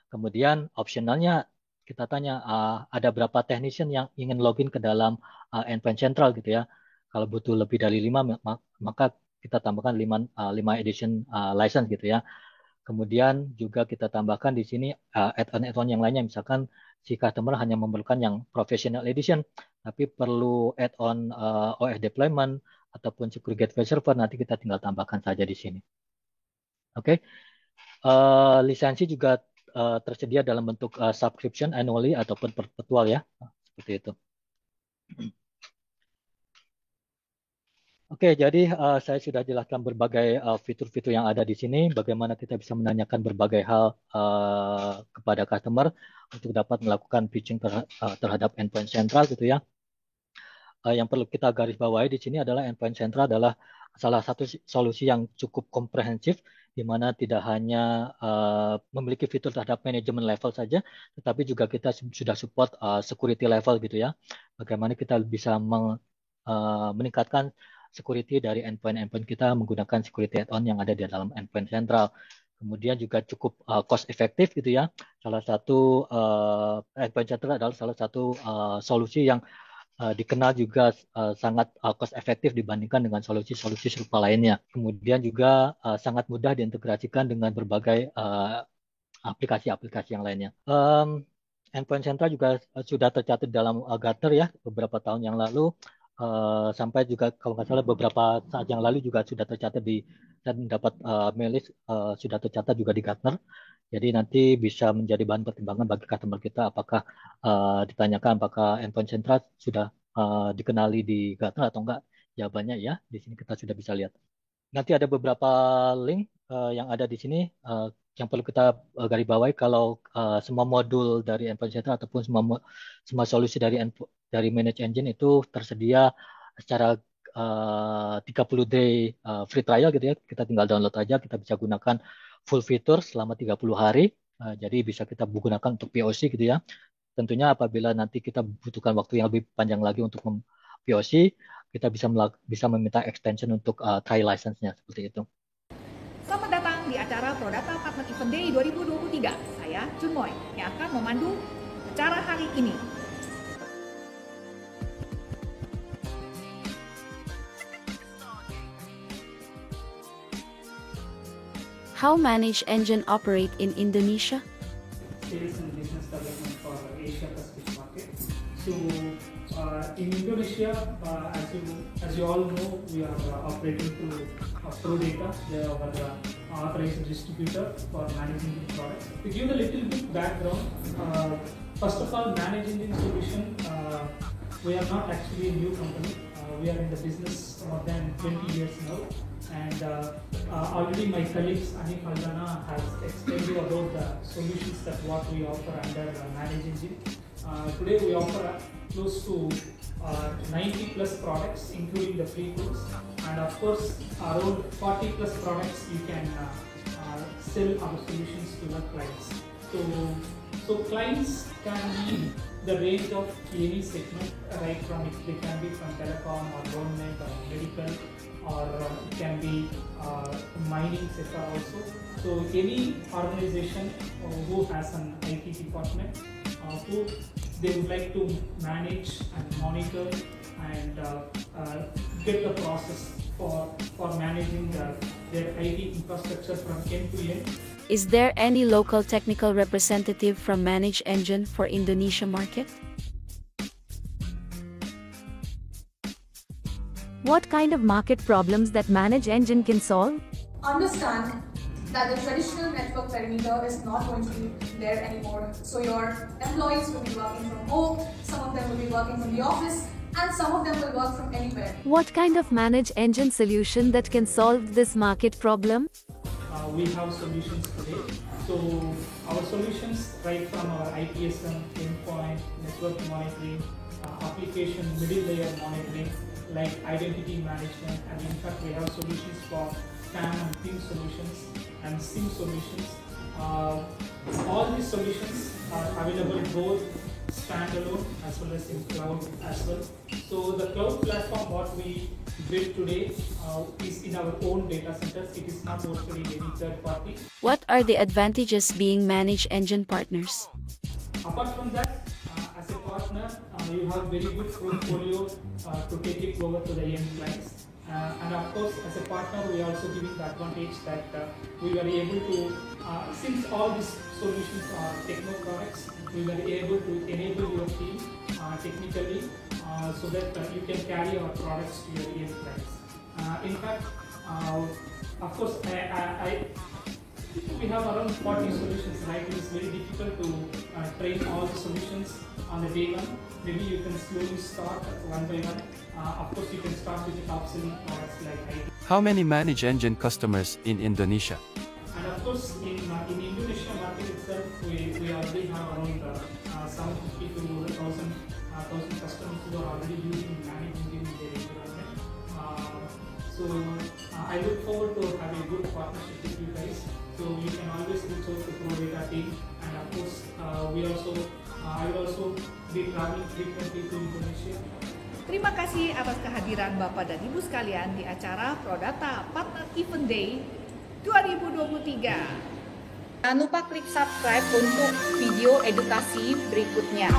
[SPEAKER 2] Kemudian optionalnya kita tanya ada berapa technician yang ingin login ke dalam endpoint central gitu ya. Kalau butuh lebih dari 5 maka kita tambahkan 5 edition license gitu ya. Kemudian juga kita tambahkan di sini add-on yang lainnya. Misalkan si customer hanya memerlukan yang professional edition, tapi perlu add-on OS deployment ataupun security gateway server, nanti kita tinggal tambahkan saja di sini. Oke, lisensi juga tersedia dalam bentuk subscription annually ataupun perpetual ya, seperti itu. Oke, jadi saya sudah jelaskan berbagai fitur-fitur yang ada di sini, bagaimana kita bisa menanyakan berbagai hal kepada customer untuk dapat melakukan pitching terhadap endpoint central gitu ya. Yang perlu kita garis bawahi di sini adalah endpoint central adalah salah satu solusi yang cukup komprehensif, di mana tidak hanya memiliki fitur terhadap manajemen level saja, tetapi juga kita sudah support security level gitu ya. Bagaimana kita bisa meningkatkan security dari endpoint kita menggunakan security add-on yang ada di dalam endpoint sentral. Kemudian juga cukup cost efektif gitu ya. Salah satu endpoint sentral adalah salah satu solusi yang dikenal juga sangat cost efektif dibandingkan dengan solusi-solusi serupa lainnya. Kemudian juga sangat mudah diintegrasikan dengan berbagai aplikasi-aplikasi yang lainnya. Endpoint Central juga sudah tercatat dalam Gartner ya beberapa tahun yang lalu. Sampai juga kalau nggak salah beberapa saat yang lalu juga sudah tercatat dan dapat mailis sudah tercatat juga di Gartner. Jadi nanti bisa menjadi bahan pertimbangan bagi customer kita apakah ditanyakan apakah endpoint central sudah dikenali di Gartner atau enggak. Jawabannya ya, di sini kita sudah bisa lihat. Nanti ada beberapa link yang ada di sini yang perlu kita garis bawahi kalau semua modul dari endpoint central ataupun semua solusi dari Manage Engine itu tersedia secara 30 day free trial gitu ya. Kita tinggal download aja, kita bisa gunakan full fitur selama 30 hari. Jadi bisa kita gunakan untuk POC gitu ya. Tentunya apabila nanti kita butuhkan waktu yang lebih panjang lagi untuk POC, kita bisa meminta extension untuk trial license-nya seperti itu.
[SPEAKER 1] Selamat datang di acara Prodata Partner Event Day 2023. Saya Chun Moy yang akan memandu acara hari ini.
[SPEAKER 4] How Manage Engine operate in Indonesia?
[SPEAKER 5] Sales and business development for Asia Pacific market. So in Indonesia, as you all know, we are operating through ProData, they are our authorized distributor for managing the products. To give a little bit background, first of all, Manage Engine solution, we are not actually a new company. We are in the business more than 20 years now. And already my colleagues Anif Haldana has explained you about the solutions that what we offer under Manage Engine. Today we offer close to 90 plus products including the free tools, and of course around 40 plus products you can sell our solutions to the clients. So clients can be the range of any segment, right from they can be from telecom or government or medical, or it can be mining sector also. So any organization who has an IT department who they would like to manage and monitor and get the process for managing their IT infrastructure from end to end.
[SPEAKER 4] Is there any local technical representative from Manage Engine for Indonesia market?
[SPEAKER 6] What kind of market problems that Manage Engine can solve?
[SPEAKER 7] Understand that the traditional network perimeter is not going to be there anymore. So your employees will be working from home, some of them will be working from the office, and some of them will work from anywhere.
[SPEAKER 6] What kind of Manage Engine solution that can solve this market problem?
[SPEAKER 5] We have solutions today. So our solutions right from our ITSM, endpoint, network monitoring, application middle layer monitoring, like identity management, and in fact we have solutions for PAM and PIM solutions and SIM solutions. All these solutions are available both standalone as well as in cloud as well. So the cloud platform what we built today is in our own data centers. It is not hosted in any third party.
[SPEAKER 4] What are the advantages being Manage Engine partners?
[SPEAKER 5] Apart from that, as a partner, you have very good portfolio to take it over to the end clients. And of course, as a partner, we are also giving the advantage that we were able to, since all these solutions are techno products, we were able to enable your team technically so that you can carry our products to your end clients. In fact, of course, we have around 40 solutions, right? It is very difficult to train all the solutions on the day one. Maybe you can slowly start one by one. Of course, you can start with the top selling products like IT.
[SPEAKER 8] How many Manage Engine customers in Indonesia?
[SPEAKER 5] And of course, in Indonesia market itself, we already have around 750 to 1,000 customers who are already using Manage Engine in their environment. So I look forward to having a good partnership with you guys. So you can always reach out to ProData team, and of course, I will also be traveling frequently to Indonesia.
[SPEAKER 1] Terima kasih atas kehadiran Bapak dan Ibu sekalian di acara ProData Partner Event Day 2023. Jangan lupa klik subscribe untuk video edukasi berikutnya.